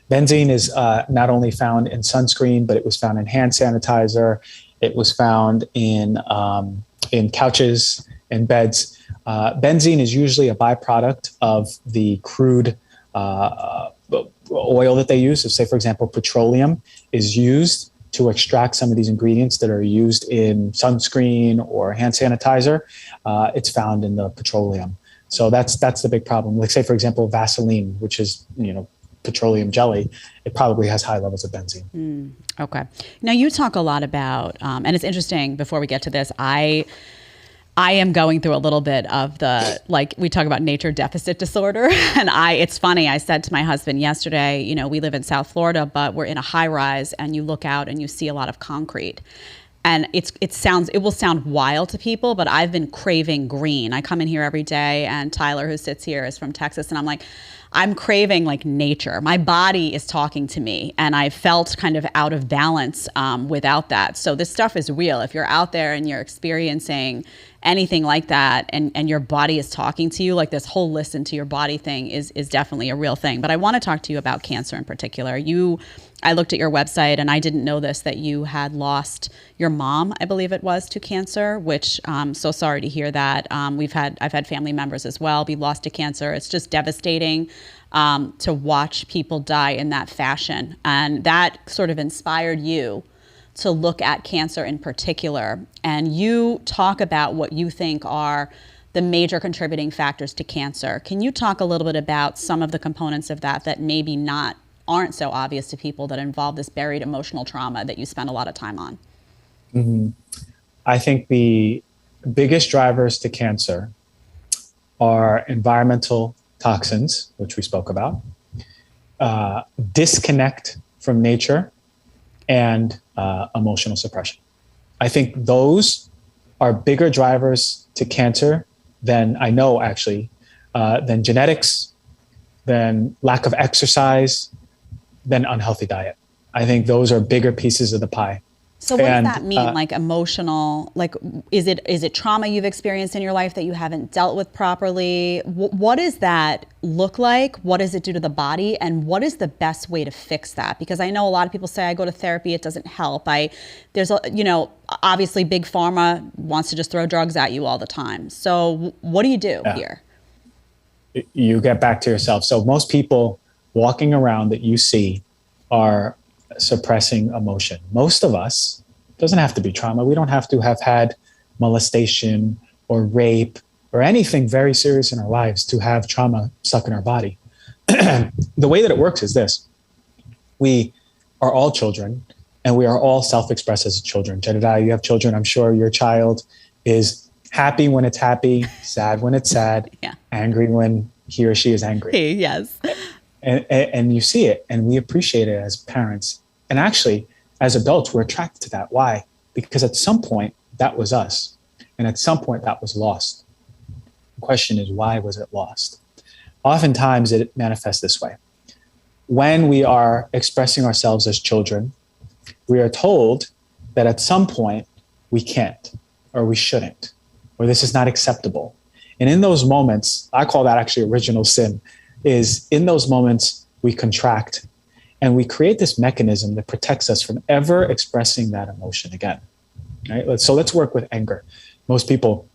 Benzene is not only found in sunscreen, but it was found in hand sanitizer. It was found in couches and beds. Benzene is usually a byproduct of the crude oil that they use. So say, for example, petroleum is used to extract some of these ingredients that are used in sunscreen or hand sanitizer. It's found in the petroleum. So that's the big problem. Like say, for example, Vaseline, which is, petroleum jelly, it probably has high levels of benzene. Okay. Now you talk a lot about, and it's interesting, before we get to this, I am going through a little bit of we talk about nature deficit disorder. And it's funny, I said to my husband yesterday, we live in South Florida, but we're in a high rise, and you look out and you see a lot of concrete. And it will sound wild to people, but I've been craving green. I come in here every day, and Tyler, who sits here, is from Texas, and I'm craving nature. My body is talking to me, and I felt kind of out of balance without that. So this stuff is real. If you're out there and you're experiencing anything like that, and your body is talking to you, this whole listen to your body thing is definitely a real thing. But I want to talk to you about cancer in particular. You I looked at your website and I didn't know this, that you had lost your mom, I believe it was, to cancer, which so sorry to hear that. I've had family members as well be lost to cancer. It's just devastating to watch people die in that fashion. And that sort of inspired you to look at cancer in particular. And you talk about what you think are the major contributing factors to cancer. Can you talk a little bit about some of the components of that maybe aren't so obvious to people, that involve this buried emotional trauma that you spend a lot of time on? Mm-hmm. I think the biggest drivers to cancer are environmental toxins, which we spoke about, disconnect from nature, and emotional suppression. I think those are bigger drivers to cancer than than genetics, than lack of exercise, than unhealthy diet. I think those are bigger pieces of the pie. So what does that mean? Like emotional, like, is it trauma you've experienced in your life that you haven't dealt with properly? What does that look like? What does it do to the body? And what is the best way to fix that? Because I know a lot of people say, I go to therapy, it doesn't help. Obviously big pharma wants to just throw drugs at you all the time. So what do you do here? You get back to yourself. So most people walking around that you see are suppressing emotion. Most of us, doesn't have to be trauma. We don't have to have had molestation or rape or anything very serious in our lives to have trauma stuck in our body. The way that it works is this. We are all children and we are all self-expressed as children. Jedediah, you have children. I'm sure your child is happy when it's happy, sad when it's sad, angry when he or she is angry. Yes. And you see it, and we appreciate it as parents. And actually, as adults, we're attracted to that. Why? Because at some point, that was us. And at some point, that was lost. The question is, why was it lost? Oftentimes, it manifests this way. When we are expressing ourselves as children, we are told that at some point, we can't, or we shouldn't, or this is not acceptable. And in those moments, I call that actually original sin, is in those moments, we contract and we create this mechanism that protects us from ever expressing that emotion again. Right? So let's work with anger. Most people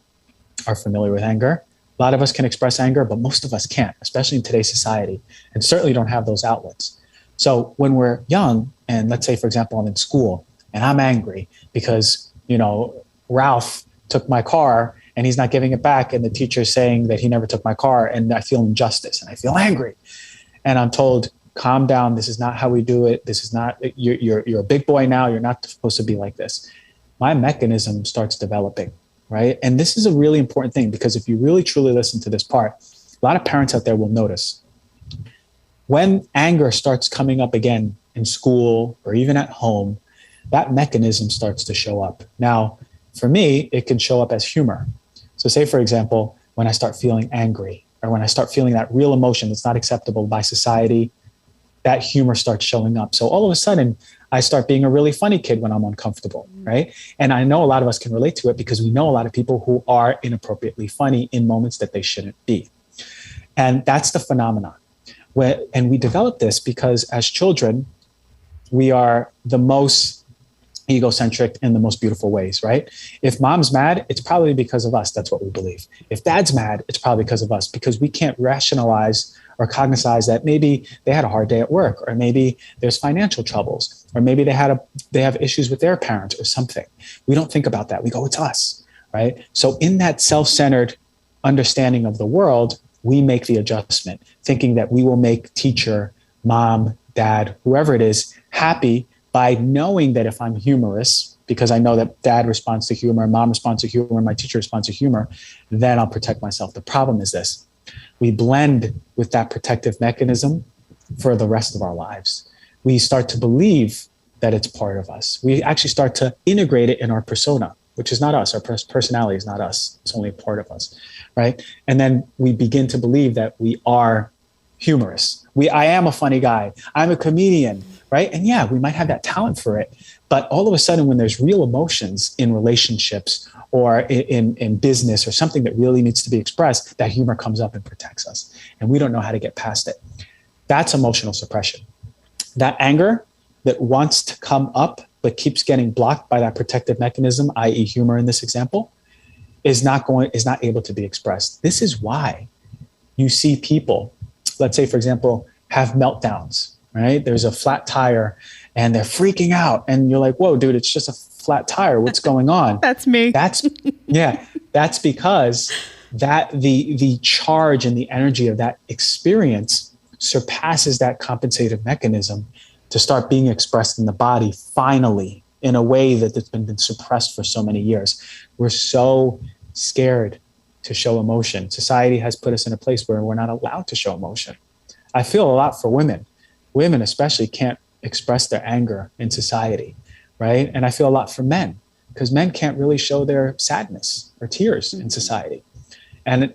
are familiar with anger. A lot of us can express anger, but most of us can't, especially in today's society, and certainly don't have those outlets. So when we're young, and let's say, for example, I'm in school and I'm angry because, Ralph took my car and he's not giving it back, and the teacher's saying that he never took my car, and I feel injustice and I feel angry. And I'm told, calm down, this is not how we do it. This is not, you're a big boy now, you're not supposed to be like this. My mechanism starts developing, right? And this is a really important thing, because if you really truly listen to this part, a lot of parents out there will notice when anger starts coming up again in school or even at home, that mechanism starts to show up. Now, for me, it can show up as humor. So say, for example, when I start feeling angry, or when I start feeling that real emotion that's not acceptable by society, that humor starts showing up. So all of a sudden, I start being a really funny kid when I'm uncomfortable, right? And I know a lot of us can relate to it, because we know a lot of people who are inappropriately funny in moments that they shouldn't be. And that's the phenomenon. And we develop this because as children, we are the most egocentric in the most beautiful ways, right? If mom's mad, it's probably because of us. That's what we believe. If dad's mad, it's probably because of us, because we can't rationalize or cognize that maybe they had a hard day at work, or maybe there's financial troubles, or maybe they have issues with their parents or something. We don't think about that. We go, it's us, right? So in that self-centered understanding of the world, we make the adjustment, thinking that we will make teacher, mom, dad, whoever it is, happy by knowing that if I'm humorous, because I know that dad responds to humor, mom responds to humor, my teacher responds to humor, then I'll protect myself. The problem is this. We blend with that protective mechanism for the rest of our lives. We start to believe that it's part of us. We actually start to integrate it in our persona, which is not us. Our personality is not us. It's only a part of us, right? And then we begin to believe that we are humorous. I am a funny guy. I'm a comedian, right? And yeah, we might have that talent for it. But all of a sudden, when there's real emotions in relationships or in business or something that really needs to be expressed, that humor comes up and protects us. And we don't know how to get past it. That's emotional suppression. That anger that wants to come up but keeps getting blocked by that protective mechanism, i.e. humor in this example, is not able to be expressed. This is why you see people, let's say, for example, have meltdowns, right? There's a flat tire and they're freaking out. And you're like, whoa, dude, it's just a flat tire. What's going on? That's me. That's because the charge and the energy of that experience surpasses that compensative mechanism to start being expressed in the body finally in a way that's been suppressed for so many years. We're so scared to show emotion. Society has put us in a place where we're not allowed to show emotion. I feel a lot for women. Women especially can't express their anger in society, right? And I feel a lot for men, because men can't really show their sadness or tears in society. And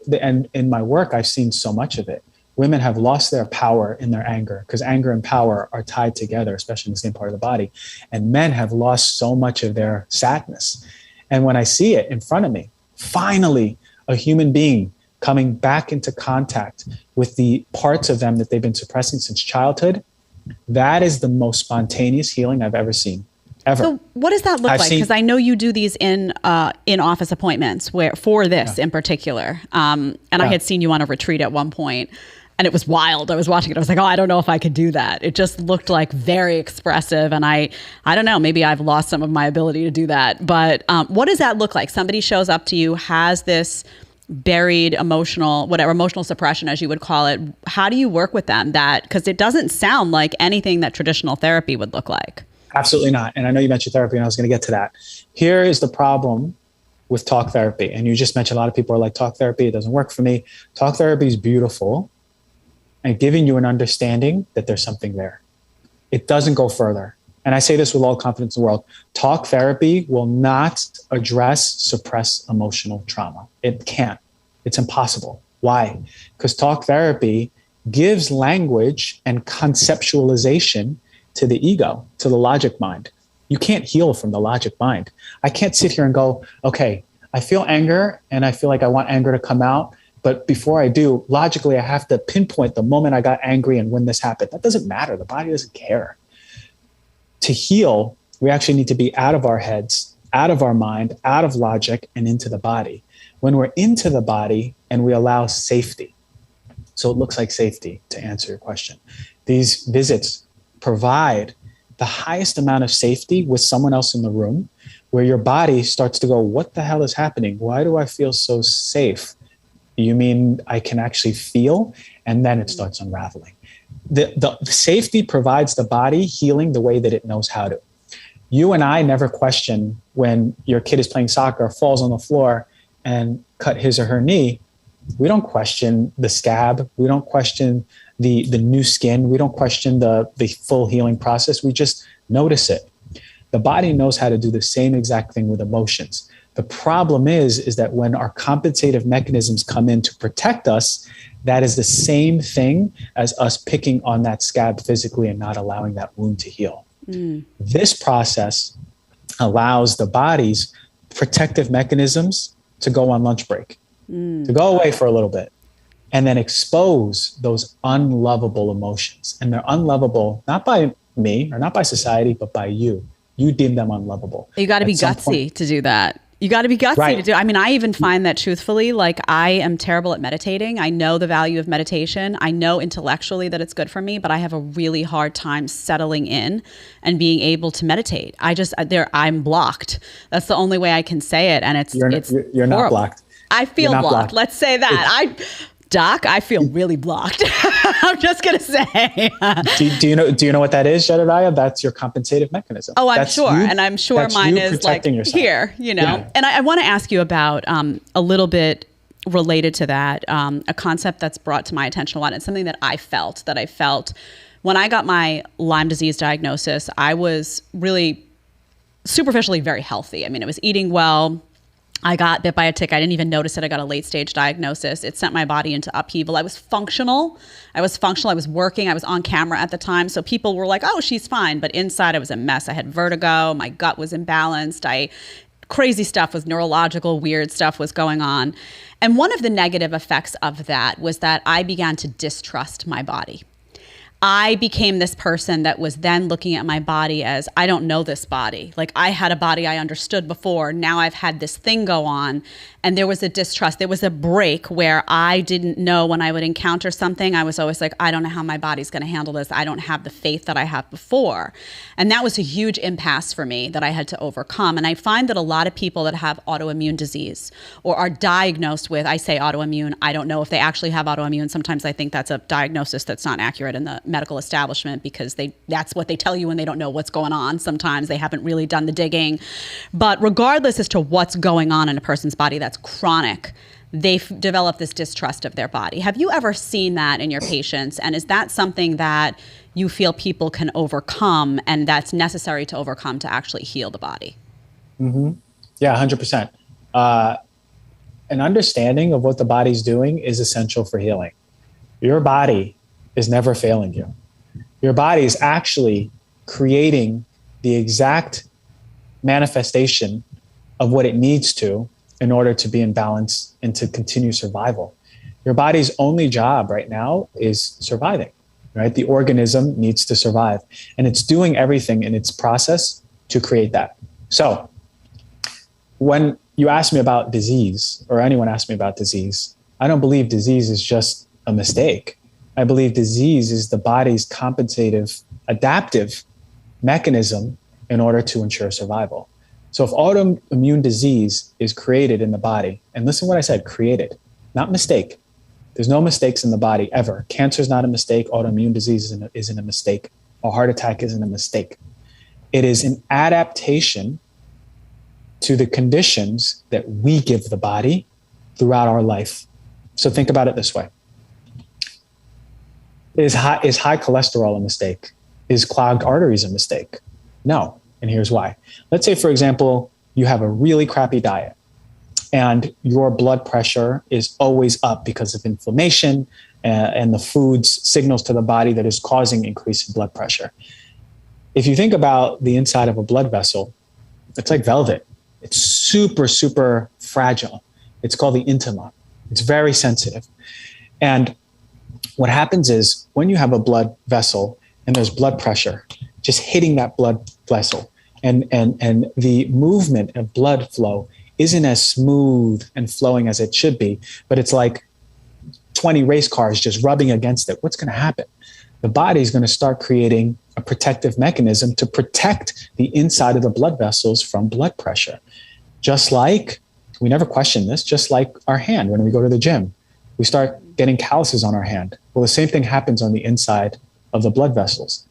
in my work, I've seen so much of it. Women have lost their power in their anger, because anger and power are tied together, especially in the same part of the body. And men have lost so much of their sadness. And when I see it in front of me, finally, a human being coming back into contact with the parts of them that they've been suppressing since childhood, that is the most spontaneous healing I've ever seen. Ever. So what does that look like? Because I know you do these in office appointments for this in particular. I had seen you on a retreat at one point, and it was wild. I was watching it. I was like, oh, I don't know if I could do that. It just looked like very expressive. And I don't know, maybe I've lost some of my ability to do that. But what does that look like? Somebody shows up to you, has this buried emotional suppression, as you would call it. How do you work with them? Because it doesn't sound like anything that traditional therapy would look like. Absolutely not. And I know you mentioned therapy, and I was going to get to that. Here is the problem with talk therapy. And you just mentioned a lot of people are like, talk therapy, it doesn't work for me. Talk therapy is beautiful and giving you an understanding that there's something there. It doesn't go further. And I say this with all confidence in the world. Talk therapy will not suppress emotional trauma. It can't. It's impossible. Why? Because talk therapy gives language and conceptualization to the ego, to the logic mind. You can't heal from the logic mind. I can't sit here and go, okay, I feel anger and I feel like I want anger to come out. But before I do, logically, I have to pinpoint the moment I got angry and when this happened. That doesn't matter. The body doesn't care. To heal, we actually need to be out of our heads, out of our mind, out of logic, and into the body. When we're into the body and we allow safety, so it looks like safety, to answer your question. These visits provide the highest amount of safety with someone else in the room, where your body starts to go, what the hell is happening? Why do I feel so safe? You mean I can actually feel? And then it starts unraveling. The safety provides the body healing the way that it knows how to. You and I never question when your kid is playing soccer, falls on the floor and cut his or her knee. We don't question the scab. We don't question the new skin. We don't question the full healing process. We just notice it. The body knows how to do the same exact thing with emotions. The problem is that when our compensative mechanisms come in to protect us, that is the same thing as us picking on that scab physically and not allowing that wound to heal. This process allows the body's protective mechanisms to go on lunch break, to go away for a little bit, and then expose those unlovable emotions. And they're unlovable, not by me or not by society, but by you. You deem them unlovable. You got to be gutsy to do that. You got to be gutsy to do. I mean, I even find that truthfully, like I am terrible at meditating. I know the value of meditation. I know intellectually that it's good for me, but I have a really hard time settling in and being able to meditate. I'm blocked. That's the only way I can say it. And you're not blocked. I feel blocked. Let's say that. Doc, I feel really blocked. I'm just going to say. Do you know what that is, Jedediah? That's your compensative mechanism. Oh, I'm sure. And I'm sure mine is like yourself. Here, Yeah. And I want to ask you about a little bit related to that, a concept that's brought to my attention a lot. It's something that I felt when I got my Lyme disease diagnosis. I was really superficially very healthy. I mean, I was eating well. I got bit by a tick. I didn't even notice it. I got a late stage diagnosis. It sent my body into upheaval. I was functional. I was working. I was on camera at the time. So people were like, oh, she's fine. But inside I was a mess. I had vertigo. My gut was imbalanced. Crazy stuff was neurological, weird stuff was going on. And one of the negative effects of that was that I began to distrust my body. I became this person that was then looking at my body as, I don't know this body. Like, I had a body I understood before. Now I've had this thing go on. And there was a distrust. There was a break where I didn't know when I would encounter something. I was always like, I don't know how my body's going to handle this. I don't have the faith that I have before. And that was a huge impasse for me that I had to overcome. And I find that a lot of people that have autoimmune disease or are diagnosed with, I say autoimmune, I don't know if they actually have autoimmune. Sometimes I think that's a diagnosis that's not accurate in the medical establishment because that's what they tell you when they don't know what's going on. Sometimes they haven't really done the digging. But regardless as to what's going on in a person's body that's chronic, they've developed this distrust of their body. Have you ever seen that in your patients? And is that something that you feel people can overcome and that's necessary to overcome to actually heal the body? Mm-hmm. Yeah, 100%. An understanding of what the body's doing is essential for healing. Your body is never failing you. Your body is actually creating the exact manifestation of what it needs to in order to be in balance and to continue survival. Your body's only job right now is surviving, right? The organism needs to survive, and it's doing everything in its process to create that. So when you ask me about disease, or anyone asks me about disease, I don't believe disease is just a mistake. I believe disease is the body's compensative, adaptive mechanism in order to ensure survival. So if autoimmune disease is created in the body, and listen to what I said, created, not mistake. There's no mistakes in the body ever. Cancer is not a mistake. Autoimmune disease isn't a mistake. A heart attack isn't a mistake. It is an adaptation to the conditions that we give the body throughout our life. So think about it this way. Is high cholesterol a mistake? Is clogged arteries a mistake? No. And here's why. Let's say, for example, you have a really crappy diet and your blood pressure is always up because of inflammation and the food's signals to the body that is causing increase in blood pressure. If you think about the inside of a blood vessel, it's like velvet. It's super, super fragile. It's called the intima. It's very sensitive. And what happens is when you have a blood vessel and there's blood pressure just hitting that blood vessel, and the movement of blood flow isn't as smooth and flowing as it should be, but it's like 20 race cars just rubbing against it. What's going to happen? The body is going to start creating a protective mechanism to protect the inside of the blood vessels from blood pressure. Just like, we never question this, just like our hand when we go to the gym. We start getting calluses on our hand. Well, the same thing happens on the inside of the blood vessels.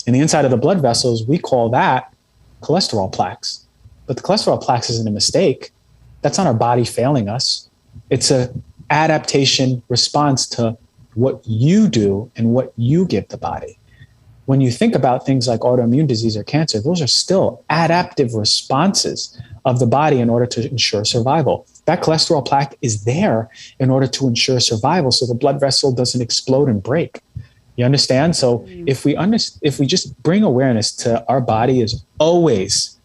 In the inside of the blood vessels, we call that cholesterol plaques. But the cholesterol plaques isn't a mistake. That's not our body failing us. It's an adaptation response to what you do and what you give the body. When you think about things like autoimmune disease or cancer, those are still adaptive responses of the body in order to ensure survival. That cholesterol plaque is there in order to ensure survival so the blood vessel doesn't explode and break. You understand? So if we just bring awareness to our body is always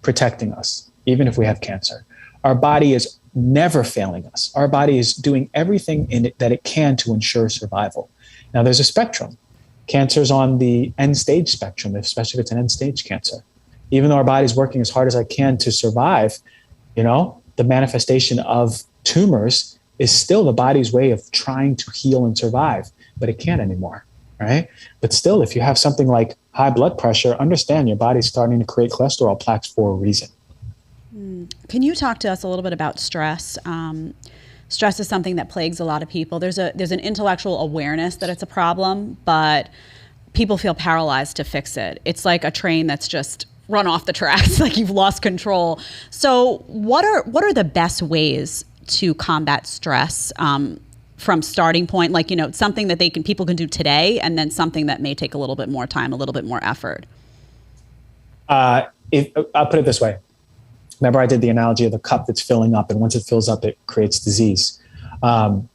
protecting us, even if we have cancer. Our body is never failing us. Our body is doing everything in it that it can to ensure survival. Now there's a spectrum. Cancer's on the end stage spectrum, especially if it's an end stage cancer. Even though our body's working as hard as I can to survive, the manifestation of tumors is still the body's way of trying to heal and survive, but it can't anymore, right? But still, if you have something like high blood pressure, understand your body's starting to create cholesterol plaques for a reason. Can you talk to us a little bit about stress? Stress is something that plagues a lot of people. There's an intellectual awareness that it's a problem, but people feel paralyzed to fix it. It's like a train that's just run off the tracks, like you've lost control. So what are the best ways to combat stress from starting point? Like, something that people can do today, and then something that may take a little bit more time, a little bit more effort. I'll put it this way. Remember, I did the analogy of the cup that's filling up, and once it fills up, it creates disease. And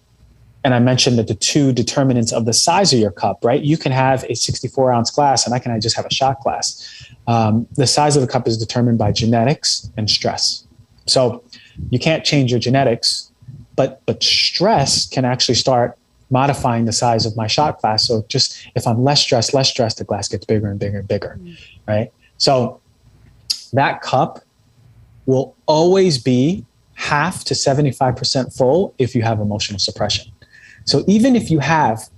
I mentioned that the two determinants of the size of your cup, right? You can have a 64-ounce glass, and I can just have a shot glass. The size of the cup is determined by genetics and stress. So you can't change your genetics, but stress can actually start modifying the size of my shot glass. So just if I'm less stressed, the glass gets bigger and bigger and bigger, right? So that cup will always be half to 75% full if you have emotional suppression. So even if you have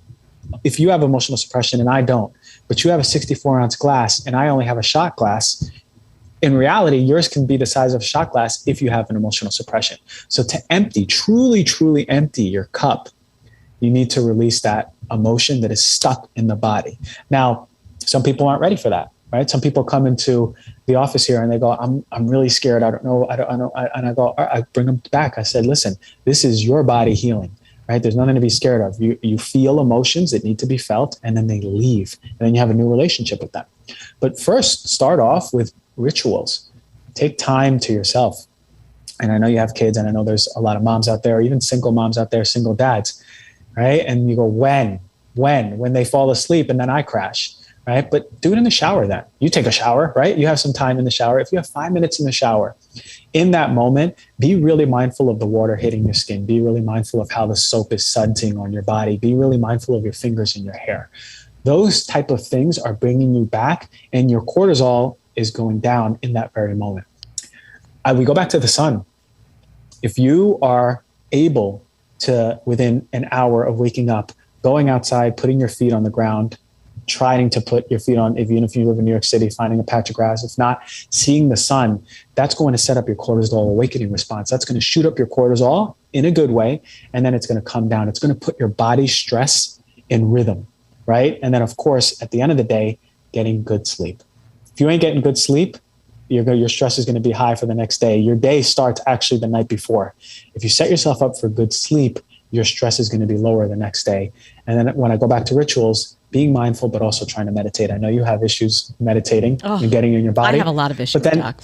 emotional suppression and I don't, but you have a 64-ounce glass and I only have a shot glass, in reality, yours can be the size of a shot glass if you have an emotional suppression. So to empty, truly, truly empty your cup, you need to release that emotion that is stuck in the body. Now, some people aren't ready for that, right? Some people come into the office here and they go, I'm really scared. I don't know. And I go, I bring them back. I said, listen, this is your body healing, right? There's nothing to be scared of. You feel emotions that need to be felt, and then they leave, and then you have a new relationship with them. But first, start off with rituals. Take time to yourself. And I know you have kids, and I know there's a lot of moms out there, or even single moms out there, single dads, right? And you go, when they fall asleep and then I crash, right? But do it in the shower then. You take a shower, right? You have some time in the shower. If you have 5 minutes in the shower, in that moment, be really mindful of the water hitting your skin. Be really mindful of how the soap is sudsing on your body. Be really mindful of your fingers and your hair. Those type of things are bringing you back, and your cortisol is going down in that very moment. We go back to the sun. If you are able to, within an hour of waking up, going outside, putting your feet on the ground, trying to put your feet on, even if you live in New York City, finding a patch of grass, if not, seeing the sun, that's going to set up your cortisol awakening response. That's going to shoot up your cortisol in a good way, and then it's going to come down. It's going to put your body's stress in rhythm, right? And then, of course, at the end of the day, getting good sleep. If you ain't getting good sleep, your stress is going to be high for the next day. Your day starts actually the night before. If you set yourself up for good sleep, your stress is going to be lower the next day. And then when I go back to rituals, being mindful, but also trying to meditate. I know you have issues meditating and getting in your body. I have a lot of issues, Doc.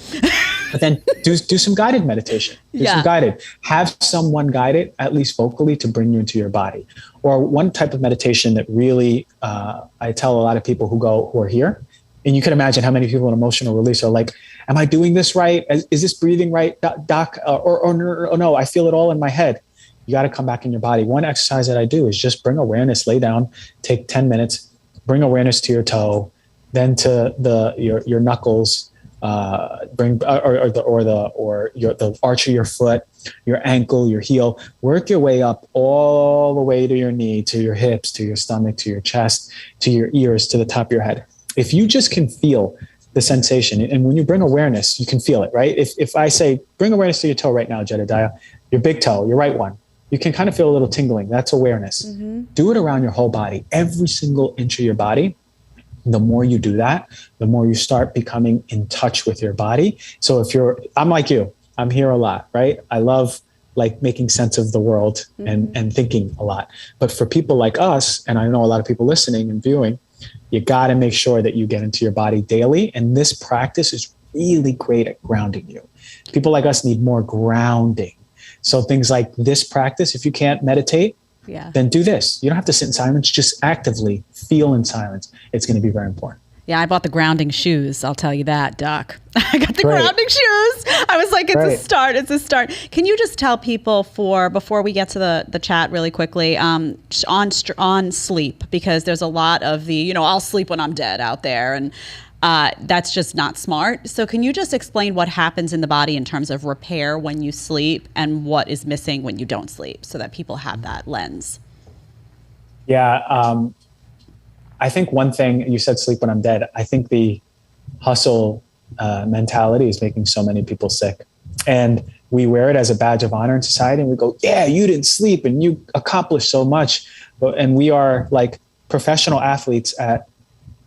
But then do some guided meditation. Some guided. Have someone guide it, at least vocally, to bring you into your body. Or one type of meditation that really, I tell a lot of people who are here, and you can imagine how many people in emotional release are like, am I doing this right? Is this breathing right, Doc? Or no, I feel it all in my head. You got to come back in your body. One exercise that I do is just bring awareness, lay down, take 10 minutes, bring awareness to your toe, then to your knuckles, bring the arch of your foot, your ankle, your heel. Work your way up all the way to your knee, to your hips, to your stomach, to your chest, to your ears, to the top of your head. If you just can feel the sensation, and when you bring awareness, you can feel it, right? If I say, bring awareness to your toe right now, Jedediah, your big toe, your right one, you can kind of feel a little tingling. That's awareness. Mm-hmm. Do it around your whole body, every single inch of your body. The more you do that, the more you start becoming in touch with your body. So I'm like you, I'm here a lot, right? I love like making sense of the world and thinking a lot. But for people like us, and I know a lot of people listening and viewing, you got to make sure that you get into your body daily. And this practice is really great at grounding you. People like us need more grounding. So things like this practice, if you can't meditate, then do this. You don't have to sit in silence. Just actively feel in silence. It's going to be very important. Yeah, I bought the grounding shoes. I'll tell you that, Doc. I got the grounding shoes. I was like, it's a start. Can you just tell people before we get to the chat really quickly, on sleep, because there's a lot of the, I'll sleep when I'm dead out there, and that's just not smart. So can you just explain what happens in the body in terms of repair when you sleep and what is missing when you don't sleep, so that people have that lens? Yeah. I think one thing, you said sleep when I'm dead. I think the hustle mentality is making so many people sick. And we wear it as a badge of honor in society. And we go, yeah, you didn't sleep and you accomplished so much. And we are like professional athletes at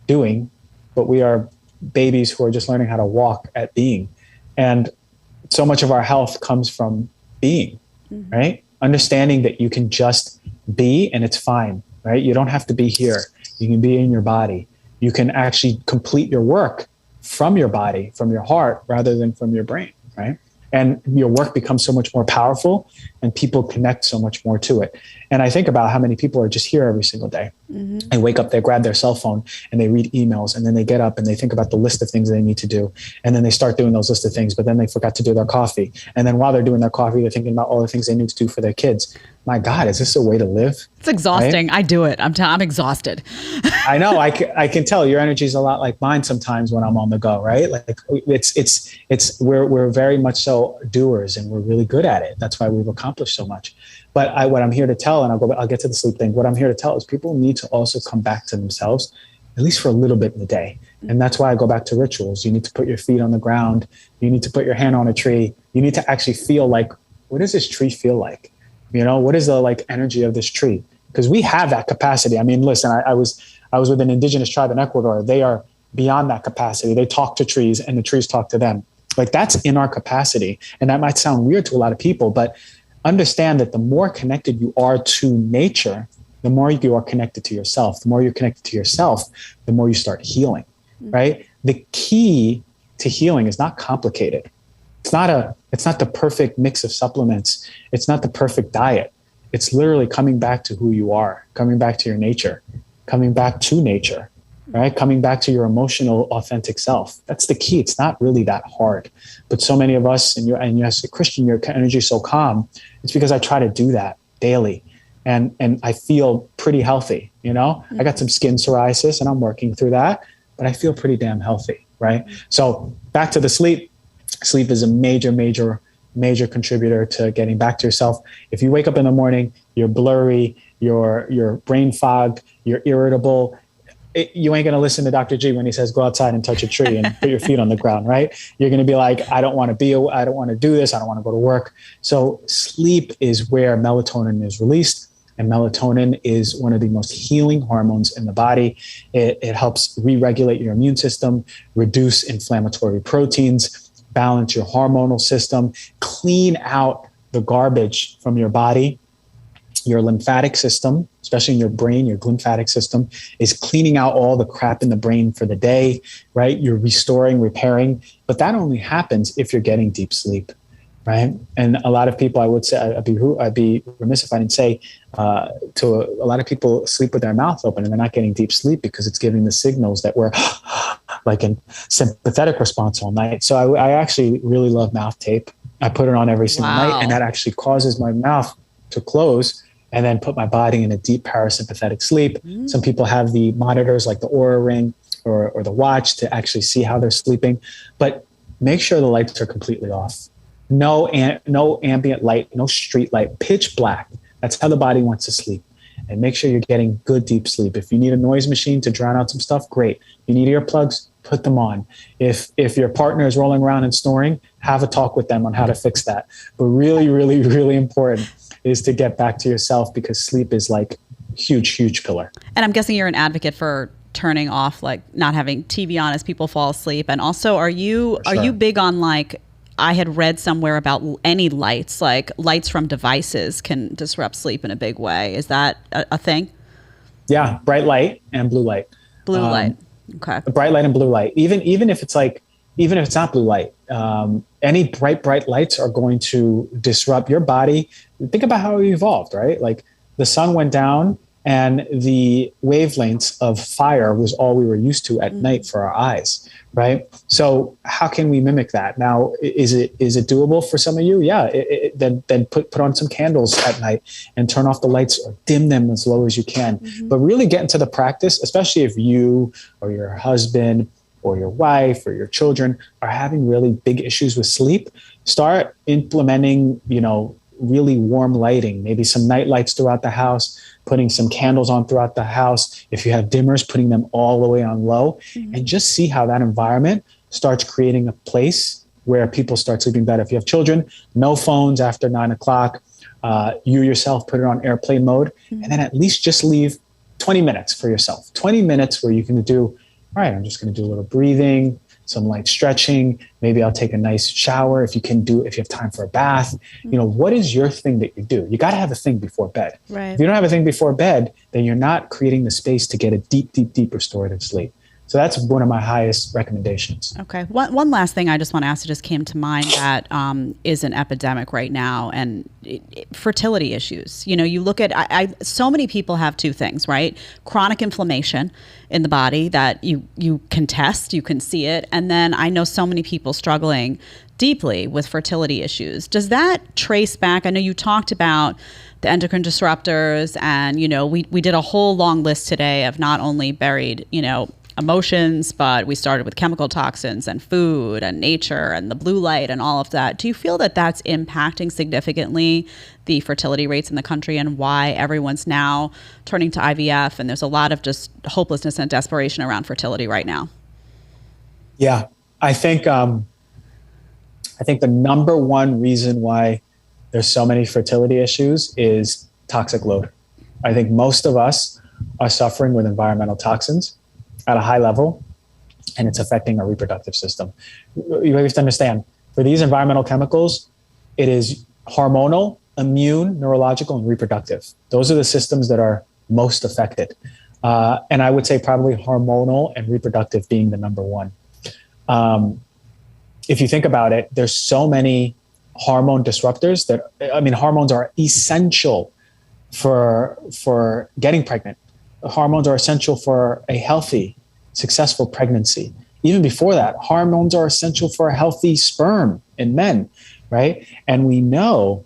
doing, but we are babies who are just learning how to walk at being. And so much of our health comes from being, right? Understanding that you can just be and it's fine, right? You don't have to be here. You can be in your body. You can actually complete your work from your body, from your heart, rather than from your brain, right? And your work becomes so much more powerful and people connect so much more to it. And I think about how many people are just here every single day. They wake up, they grab their cell phone and they read emails, and then they get up and they think about the list of things they need to do. And then they start doing those list of things, but then they forgot to do their coffee. And then while they're doing their coffee, they're thinking about all the things they need to do for their kids. My God, is this a way to live? It's exhausting. Right? I do it. I'm exhausted. I know. I can tell your energy is a lot like mine sometimes when I'm on the go, right? Like we're very much so doers, and we're really good at it. That's why we've accomplished so much. But what I'm here to tell, and I'll get to the sleep thing. What I'm here to tell is people need to also come back to themselves, at least for a little bit in the day. And that's why I go back to rituals. You need to put your feet on the ground. You need to put your hand on a tree. You need to actually feel like, what does this tree feel like? You know, what is the like energy of this tree? Because we have that capacity. I mean, listen, I was with an indigenous tribe in Ecuador. They are beyond that capacity. They talk to trees and the trees talk to them. Like that's in our capacity. And that might sound weird to a lot of people, but understand that the more connected you are to nature, the more you are connected to yourself. The more you're connected to yourself, the more you start healing, right? The key to healing is not complicated. It's not the perfect mix of supplements. It's not the perfect diet. It's literally coming back to who you are, coming back to your nature, coming back to nature, right? Coming back to your emotional, authentic self. That's the key. It's not really that hard. But so many of us, and you as a Christian, your energy is so calm. It's because I try to do that daily. And I feel pretty healthy, you know? I got some skin psoriasis and I'm working through that, but I feel pretty damn healthy, right? So back to the sleep. Sleep is a major contributor to getting back to yourself. If you wake up in the morning, you're blurry, you're brain fogged, you're irritable, you ain't going to listen to Dr. G when he says, go outside and touch a tree and put your feet on the ground, right? You're going to be like, I don't want to do this. I don't want to go to work. So sleep is where melatonin is released. And melatonin is one of the most healing hormones in the body. It helps re-regulate your immune system, reduce inflammatory proteins, balance your hormonal system, clean out the garbage from your body. Your lymphatic system, especially in your brain, your lymphatic system is cleaning out all the crap in the brain for the day, right? You're restoring, repairing, but that only happens if you're getting deep sleep, right? And a lot of people, I would say, I'd be remiss if I didn't say to a lot of people sleep with their mouth open and they're not getting deep sleep because it's giving the signals that we're like in sympathetic response all night. So I actually really love mouth tape. I put it on every single night, and that actually causes my mouth to close and then put my body in a deep parasympathetic sleep. Some people have the monitors like the Oura Ring or the watch to actually see how they're sleeping, but make sure the lights are completely off. No ambient light, no street light, pitch black. That's how the body wants to sleep. And make sure you're getting good deep sleep. If you need a noise machine to drown out some stuff, great. If you need earplugs, put them on. If your partner is rolling around and snoring, have a talk with them on how to fix that. But really, really, really important is to get back to yourself, because sleep is like huge pillar. And I'm guessing you're an advocate for turning off, like not having TV on as people fall asleep. And also, are you big on, like, I had read somewhere about any lights, like lights from devices can disrupt sleep in a big way. Is that a thing? Yeah, bright light and blue light. Blue light. Okay. Bright light and blue light. Even if it's not blue light, any bright lights are going to disrupt your body. Think about how we evolved, right? Like the sun went down and the wavelengths of fire was all we were used to at night for our eyes, right? So how can we mimic that? Now, is it doable for some of you? Yeah. Then put on some candles at night and turn off the lights or dim them as low as you can. But really get into the practice, especially if you or your husband or your wife or your children are having really big issues with sleep. Start implementing, really warm lighting, maybe some night lights throughout the house, putting some candles on throughout the house. If you have dimmers, putting them all the way on low, and just see how that environment starts creating a place where people start sleeping better. If you have children, no phones after 9 o'clock. You yourself put it on airplane mode, and then at least just leave 20 minutes for yourself. 20 minutes where you can do, all right, I'm just going to do a little breathing, some light stretching. Maybe I'll take a nice shower if you have time for a bath. What is your thing that you do? You got to have a thing before bed. Right. If you don't have a thing before bed, then you're not creating the space to get a deep restorative sleep. So that's one of my highest recommendations. Okay. One last thing I just want to ask, it just came to mind that is an epidemic right now, and fertility issues. You know, you look at, so many people have two things, right? Chronic inflammation in the body that you can test, you can see it. And then I know so many people struggling deeply with fertility issues. Does that trace back? I know you talked about the endocrine disruptors, and, you know, we did a whole long list today of not only buried, you know, emotions, but we started with chemical toxins and food and nature and the blue light and all of that. Do you feel that that's impacting significantly the fertility rates in the country, and why everyone's now turning to IVF, and there's a lot of just hopelessness and desperation around fertility right now? Yeah, I think the number one reason why there's so many fertility issues is toxic load. I think most of us are suffering with environmental toxins at a high level, and it's affecting our reproductive system. You have to understand, for these environmental chemicals, it is hormonal, immune, neurological, and reproductive. Those are the systems that are most affected. And I would say probably hormonal and reproductive being the number one. If you think about it, there's so many hormone disruptors hormones are essential for getting pregnant. Hormones are essential for a healthy, successful pregnancy. Even before that, hormones are essential for a healthy sperm in men, right? And we know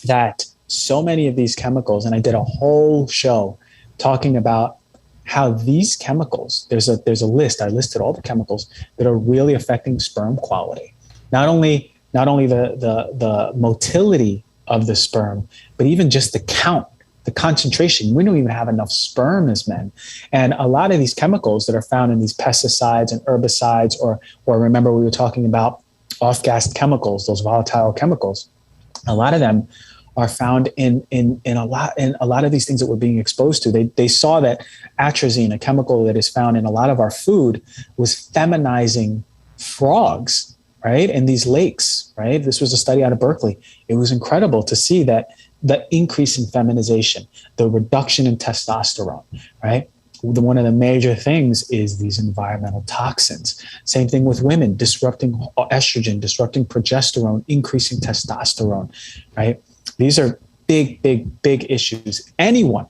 that so many of these chemicals, and I did a whole show talking about how these chemicals, there's a list, I listed all the chemicals that are really affecting sperm quality. Not only the motility of the sperm, but even just the count, the concentration. We don't even have enough sperm as men. And a lot of these chemicals that are found in these pesticides and herbicides, or remember we were talking about off-gas chemicals, those volatile chemicals, a lot of them are found in a lot of these things that we're being exposed to. They saw that atrazine, a chemical that is found in a lot of our food, was feminizing frogs, right, in these lakes, right? This was a study out of Berkeley. It was incredible to see that the increase in feminization, the reduction in testosterone, right? One of the major things is these environmental toxins. Same thing with women, disrupting estrogen, disrupting progesterone, increasing testosterone, right? These are big, big, big issues. Anyone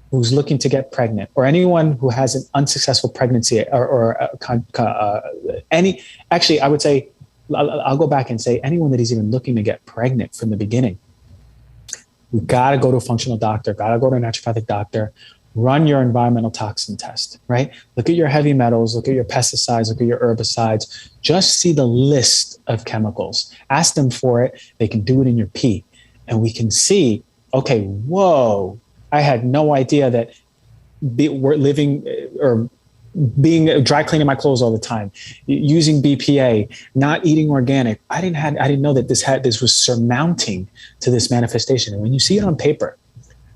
who's looking to get pregnant, or anyone who has an unsuccessful pregnancy, actually, I would say, I'll go back and say anyone that is even looking to get pregnant from the beginning, we've got to go to a functional doctor, got to go to a naturopathic doctor, run your environmental toxin test, right? Look at your heavy metals, look at your pesticides, look at your herbicides, just see the list of chemicals. Ask them for it. They can do it in your pee. And we can see, okay, whoa, I had no idea that we're living or being dry cleaning my clothes all the time, using BPA, not eating organic. I didn't know that this was surmounting to this manifestation. And when you see it on paper,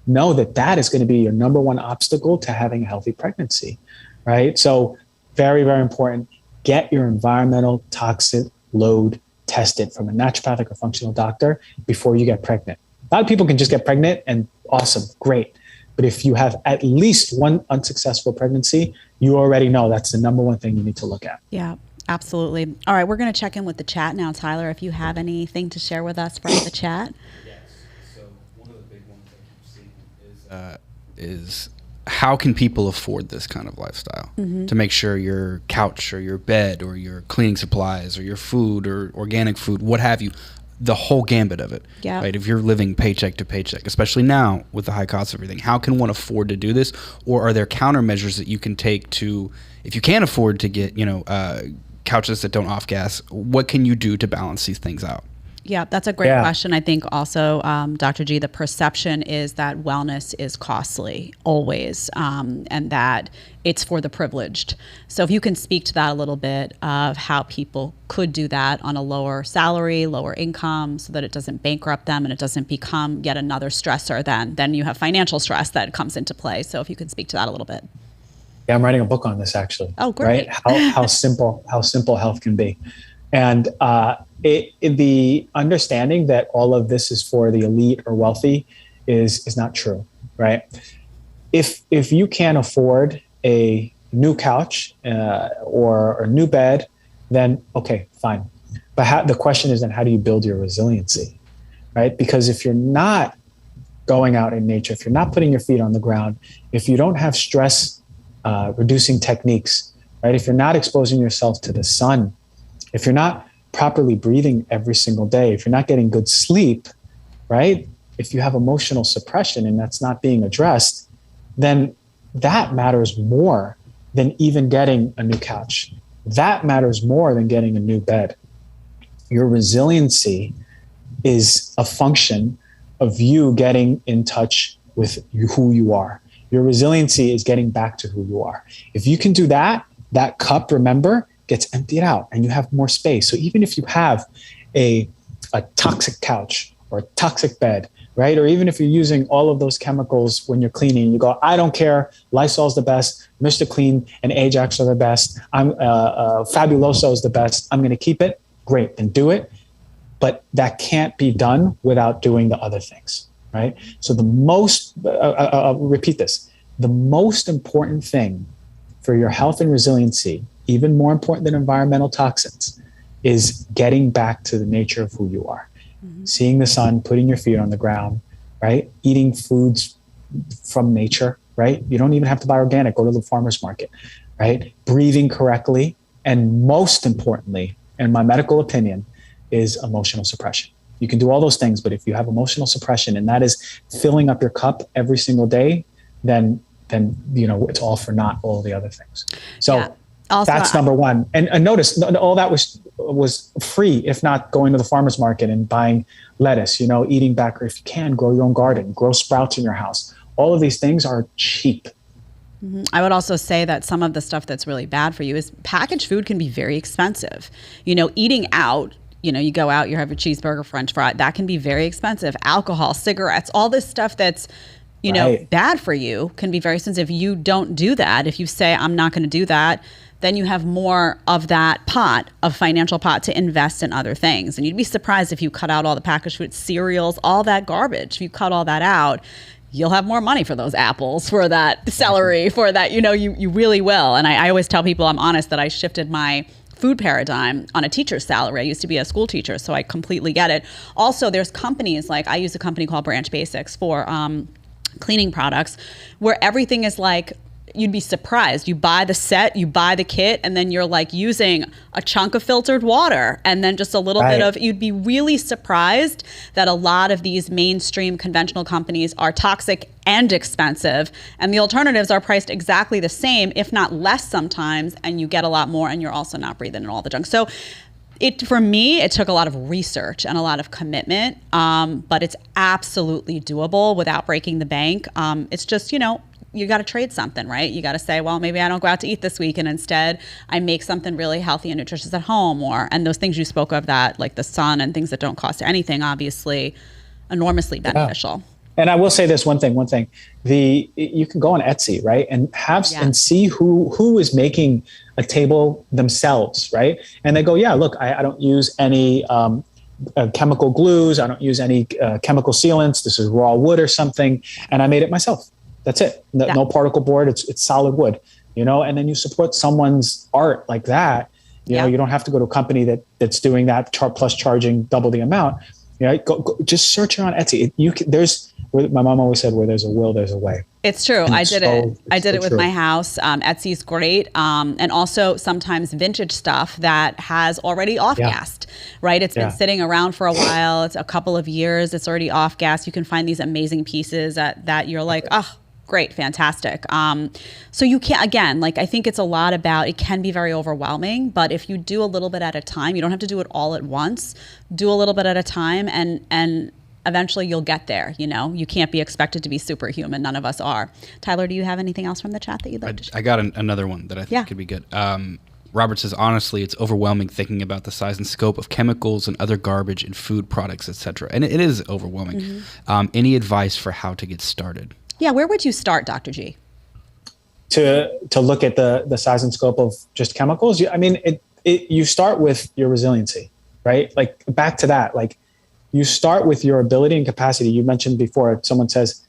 know that is going to be your number one obstacle to having a healthy pregnancy, right? So very, very important. Get your environmental toxic load tested from a naturopathic or functional doctor before you get pregnant. A lot of people can just get pregnant and awesome, great. But if you have at least one unsuccessful pregnancy, you already know that's the number one thing you need to look at. Yeah, absolutely. All right, we're going to check in with the chat now. Tyler, if you have anything to share with us from the chat. Yes. So one of the big ones I keep seeing is how can people afford this kind of lifestyle to make sure your couch or your bed or your cleaning supplies or your food or organic food, what have you, the whole gambit of it, right? If you're living paycheck to paycheck, especially now with the high cost of everything, how can one afford to do this? Or are there countermeasures that you can take to, if you can't afford to get, couches that don't off gas, what can you do to balance these things out? Yeah, that's a great question. I think also, Dr. G, the perception is that wellness is costly always, and that it's for the privileged. So if you can speak to that a little bit of how people could do that on a lower salary, lower income, so that it doesn't bankrupt them and it doesn't become yet another stressor, then you have financial stress that comes into play. So if you could speak to that a little bit. Yeah, I'm writing a book on this actually. Oh, great. Right? How simple health can be. And the understanding that all of this is for the elite or wealthy is not true, right? If you can't afford a new couch or a new bed, then okay, fine. But the question is then, how do you build your resiliency, right? Because if you're not going out in nature, if you're not putting your feet on the ground, if you don't have stress reducing techniques, right? If you're not exposing yourself to the sun, if you're not properly breathing every single day, if you're not getting good sleep, right? If you have emotional suppression and that's not being addressed, then that matters more than even getting a new couch. That matters more than getting a new bed. Your resiliency is a function of you getting in touch with who you are. Your resiliency is getting back to who you are. If you can do that, that cup, remember, gets emptied out and you have more space. So even if you have a toxic couch or a toxic bed, right? Or even if you're using all of those chemicals when you're cleaning, you go, I don't care, Lysol's the best, Mr. Clean and Ajax are the best, Fabuloso is the best, I'm gonna keep it, great, then do it. But that can't be done without doing the other things, right? So I'll repeat this, the most important thing for your health and resiliency, even more important than environmental toxins, is getting back to the nature of who you are. Mm-hmm. Seeing the sun, putting your feet on the ground, right? Eating foods from nature, right? You don't even have to buy organic, go to the farmer's market, right? Breathing correctly. And most importantly, in my medical opinion, is emotional suppression. You can do all those things, but if you have emotional suppression and that is filling up your cup every single day, then it's all for naught, all the other things. So yeah. Also, that's number one. And notice all that was free, if not going to the farmer's market and buying lettuce, eating back, or if you can, grow your own garden, grow sprouts in your house. All of these things are cheap. Mm-hmm. I would also say that some of the stuff that's really bad for you is packaged food can be very expensive. Eating out, you go out, you have a cheeseburger, French fry, that can be very expensive. Alcohol, cigarettes, all this stuff that's right. Bad for you can be very expensive. If you don't do that, if you say, I'm not going to do that, then you have more of that financial pot to invest in other things. And you'd be surprised if you cut out all the packaged food, cereals, all that garbage. If you cut all that out, you'll have more money for those apples, for that celery, for that, you really will. And I always tell people, I'm honest, that I shifted my food paradigm on a teacher's salary. I used to be a school teacher, so I completely get it. Also, there's companies, like I use a company called Branch Basics for cleaning products, where everything is like, you'd be surprised. You buy the set, you buy the kit, and then you're like using a chunk of filtered water and then just a little bit of, you'd be really surprised that a lot of these mainstream conventional companies are toxic and expensive, and the alternatives are priced exactly the same, if not less sometimes, and you get a lot more, and you're also not breathing in all the junk. So for me, it took a lot of research and a lot of commitment, but it's absolutely doable without breaking the bank. It's just, you got to trade something, right? You got to say, well, maybe I don't go out to eat this week, and instead I make something really healthy and nutritious at home, and those things you spoke of, that like the sun and things that don't cost anything, obviously enormously beneficial. Yeah. And I will say this one thing, you can go on Etsy, right? And and see who is making a table themselves, right? And they go, yeah, look, I don't use any chemical glues. I don't use any chemical sealants. This is raw wood or something. And I made it myself. That's it. No particle board. It's solid wood, and then you support someone's art like that. You don't have to go to a company that's doing that plus charging double the amount. Go just search it on Etsy. My mom always said, where there's a will, there's a way. It's true. I did it with my house. Etsy's great. And also sometimes vintage stuff that has already off-gassed, right? It's been sitting around for a while. It's a couple of years. It's already off-gassed. You can find these amazing pieces that you're like, oh, great, fantastic. So you can't, again, I think it's a lot about, it can be very overwhelming, but if you do a little bit at a time, you don't have to do it all at once, do a little bit at a time, and eventually you'll get there. You can't be expected to be superhuman. None of us are. Tyler, do you have anything else from the chat that you'd like to share? I got another one that I think could be good. Robert says, honestly, it's overwhelming thinking about the size and scope of chemicals and other garbage in food products, etc. And it is overwhelming. Mm-hmm. Any advice for how to get started? Yeah, where would you start, Dr. G? To look at the size and scope of just chemicals? You start with your resiliency, right? Back to that, you start with your ability and capacity. You mentioned before, someone says,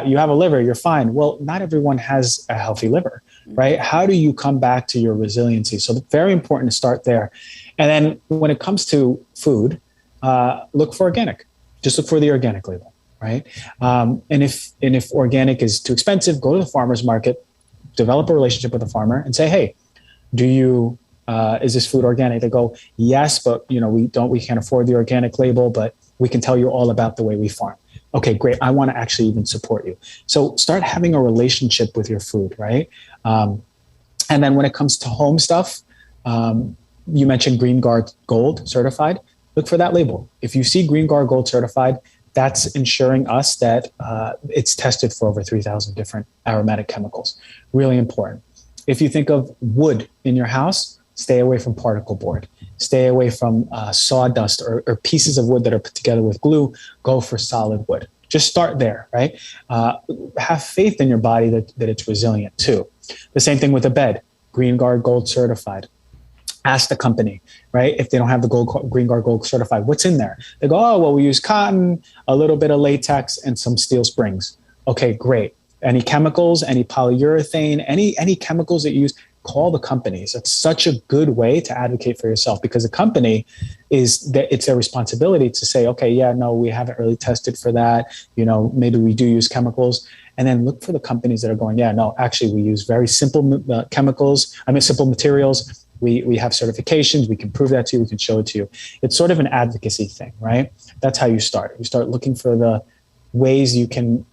you have a liver, you're fine. Well, not everyone has a healthy liver. right? How do you come back to your resiliency? So very important to start there. And then when it comes to food, look for organic. Just look for the organic label, right? And if organic is too expensive, go to the farmer's market, develop a relationship with the farmer and say, hey, is this food organic? They go, yes, but we can't afford the organic label, but we can tell you all about the way we farm. Okay, great. I want to actually even support you. So start having a relationship with your food, right? And then when it comes to home stuff, you mentioned Green Guard Gold certified. Look for that label. If you see Green Guard Gold certified, that's ensuring us that it's tested for over 3,000 different aromatic chemicals. Really important. If you think of wood in your house, stay away from particle board. Stay away from sawdust or pieces of wood that are put together with glue. Go for solid wood. Just start there, right? Have faith in your body that it's resilient too. The same thing with a bed. Green Guard Gold certified. Ask the company, right? If they don't have the Green Guard Gold certified, what's in there? They go, oh, well, we use cotton, a little bit of latex, and some steel springs. Okay, great. Any chemicals, any polyurethane, any chemicals that you use, call the companies. It's such a good way to advocate for yourself because the company it's their responsibility to say, okay, yeah, no, we haven't really tested for that. Maybe we do use chemicals. And then look for the companies that are going, yeah, no, actually we use very simple simple materials. We have certifications. We can prove that to you. We can show it to you. It's sort of an advocacy thing, right? That's how you start. You start looking for the ways you can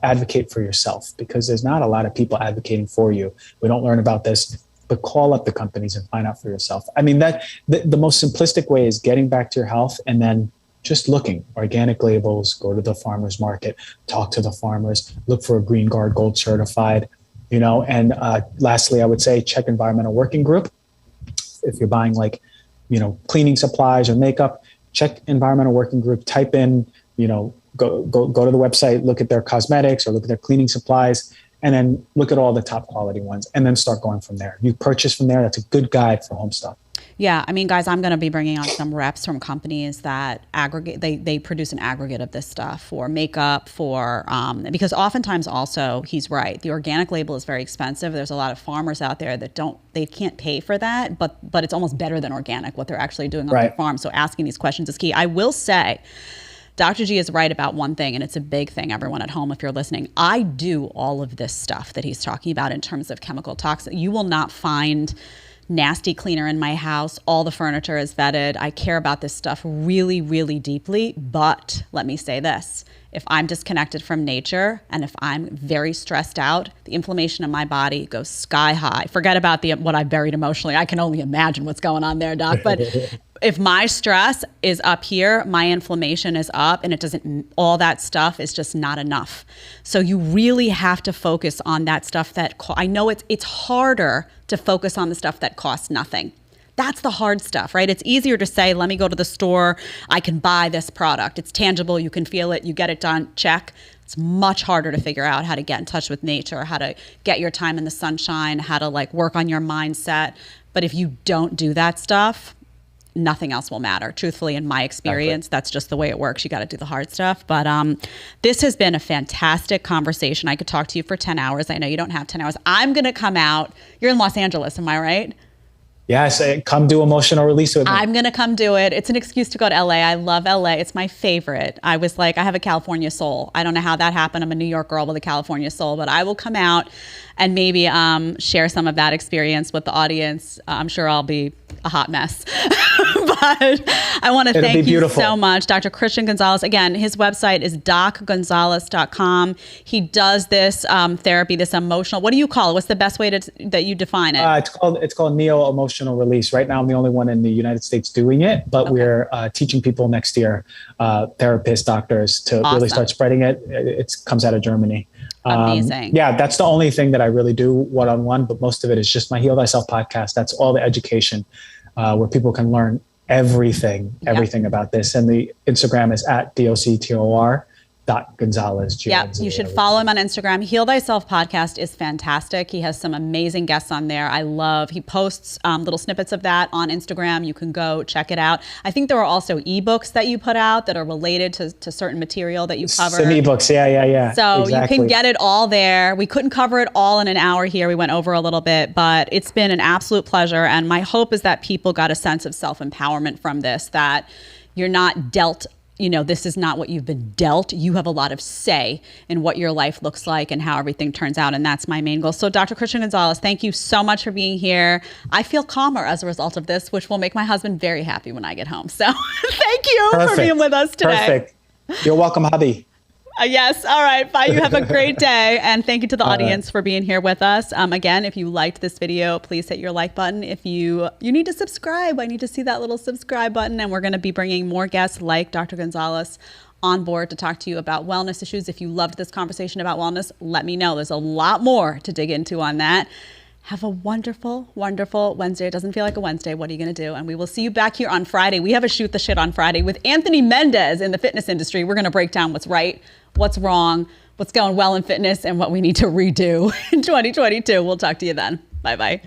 advocate for yourself because there's not a lot of people advocating for you. We don't learn about this, but call up the companies and find out for yourself. I mean, the most simplistic way is getting back to your health and then just looking. Organic labels, go to the farmer's market, talk to the farmers, look for a Green Guard Gold certified, and lastly, I would say check environmental working group. If you're buying cleaning supplies or makeup, check environmental working group, type in, go to the website, look at their cosmetics or look at their cleaning supplies, and then look at all the top quality ones and then start going from there. You purchase from there. That's a good guide for home stuff. Yeah. I mean, guys, I'm going to be bringing on some reps from companies that aggregate, they produce an aggregate of this stuff for makeup, because oftentimes also he's right. The organic label is very expensive. There's a lot of farmers out there that they can't pay for that, but it's almost better than organic, what they're actually doing on their farm. So asking these questions is key. I will say, Dr. G is right about one thing, and it's a big thing, everyone at home, if you're listening. I do all of this stuff that he's talking about in terms of chemical toxin. You will not find nasty cleaner in my house. All the furniture is vetted. I care about this stuff really, really deeply. But let me say this. If I'm disconnected from nature and if I'm very stressed out, the inflammation in my body goes sky high. Forget about what I buried emotionally. I can only imagine what's going on there, Doc. But if my stress is up here, my inflammation is up, and all that stuff is just not enough. So you really have to focus on that stuff I know it's harder to focus on the stuff that costs nothing. That's the hard stuff, right? It's easier to say, let me go to the store. I can buy this product. It's tangible. You can feel it. You get it done. Check. It's much harder to figure out how to get in touch with nature, how to get your time in the sunshine, how to work on your mindset. But if you don't do that stuff, nothing else will matter. Truthfully, in my experience, That's just the way it works. You got to do the hard stuff. But this has been a fantastic conversation. I could talk to you for 10 hours. I know you don't have 10 hours. I'm going to come out. You're in Los Angeles, am I right? Yes, come do emotional release with me. I'm going to come do it. It's an excuse to go to LA. I love LA. It's my favorite. I was I have a California soul. I don't know how that happened. I'm a New York girl with a California soul, but I will come out and maybe share some of that experience with the audience. I'm sure I'll be a hot mess. But I want to thank you so much, Dr. Christian Gonzalez. Again, his website is docgonzalez.com. He does this therapy, this emotional, what do you call it? What's the best way that you define it? It's called neo-emotional release. Right now, I'm the only one in the United States doing it, but we're teaching people next year, therapists, doctors, to really start spreading it. It comes out of Germany. Amazing. Yeah, that's the only thing that I really do one-on-one, but most of it is just my Heal Thyself podcast. That's all the education where people can learn everything about this. And the Instagram is @doctor Gonzalez. Yeah, you should follow him on Instagram. Heal Thyself podcast is fantastic. He has some amazing guests on there. He posts little snippets of that on Instagram. You can go check it out. I think there are also ebooks that you put out that are related to certain material that you cover. Some ebooks, yeah. So exactly. You can get it all there. We couldn't cover it all in an hour here. We went over a little bit, but it's been an absolute pleasure. And my hope is that people got a sense of self-empowerment from this, that you're not dealt, this is not what you've been dealt. You have a lot of say in what your life looks like and how everything turns out. And that's my main goal. So Dr. Christian Gonzalez, thank you so much for being here. I feel calmer as a result of this, which will make my husband very happy when I get home. So thank you for being with us today. Perfect. You're welcome, hubby. Yes. All right. Bye. You have a great day. And thank you to the audience for being here with us. Again, if you liked this video, please hit your like button. If you need to subscribe, I need to see that little subscribe button. And we're going to be bringing more guests like Dr. Gonzalez on board to talk to you about wellness issues. If you loved this conversation about wellness, let me know. There's a lot more to dig into on that. Have a wonderful, wonderful Wednesday. It doesn't feel like a Wednesday. What are you going to do? And we will see you back here on Friday. We have a Shoot the Shit on Friday with Anthony Mendez in the fitness industry. We're going to break down what's right, what's wrong, what's going well in fitness, and what we need to redo in 2022. We'll talk to you then. Bye-bye.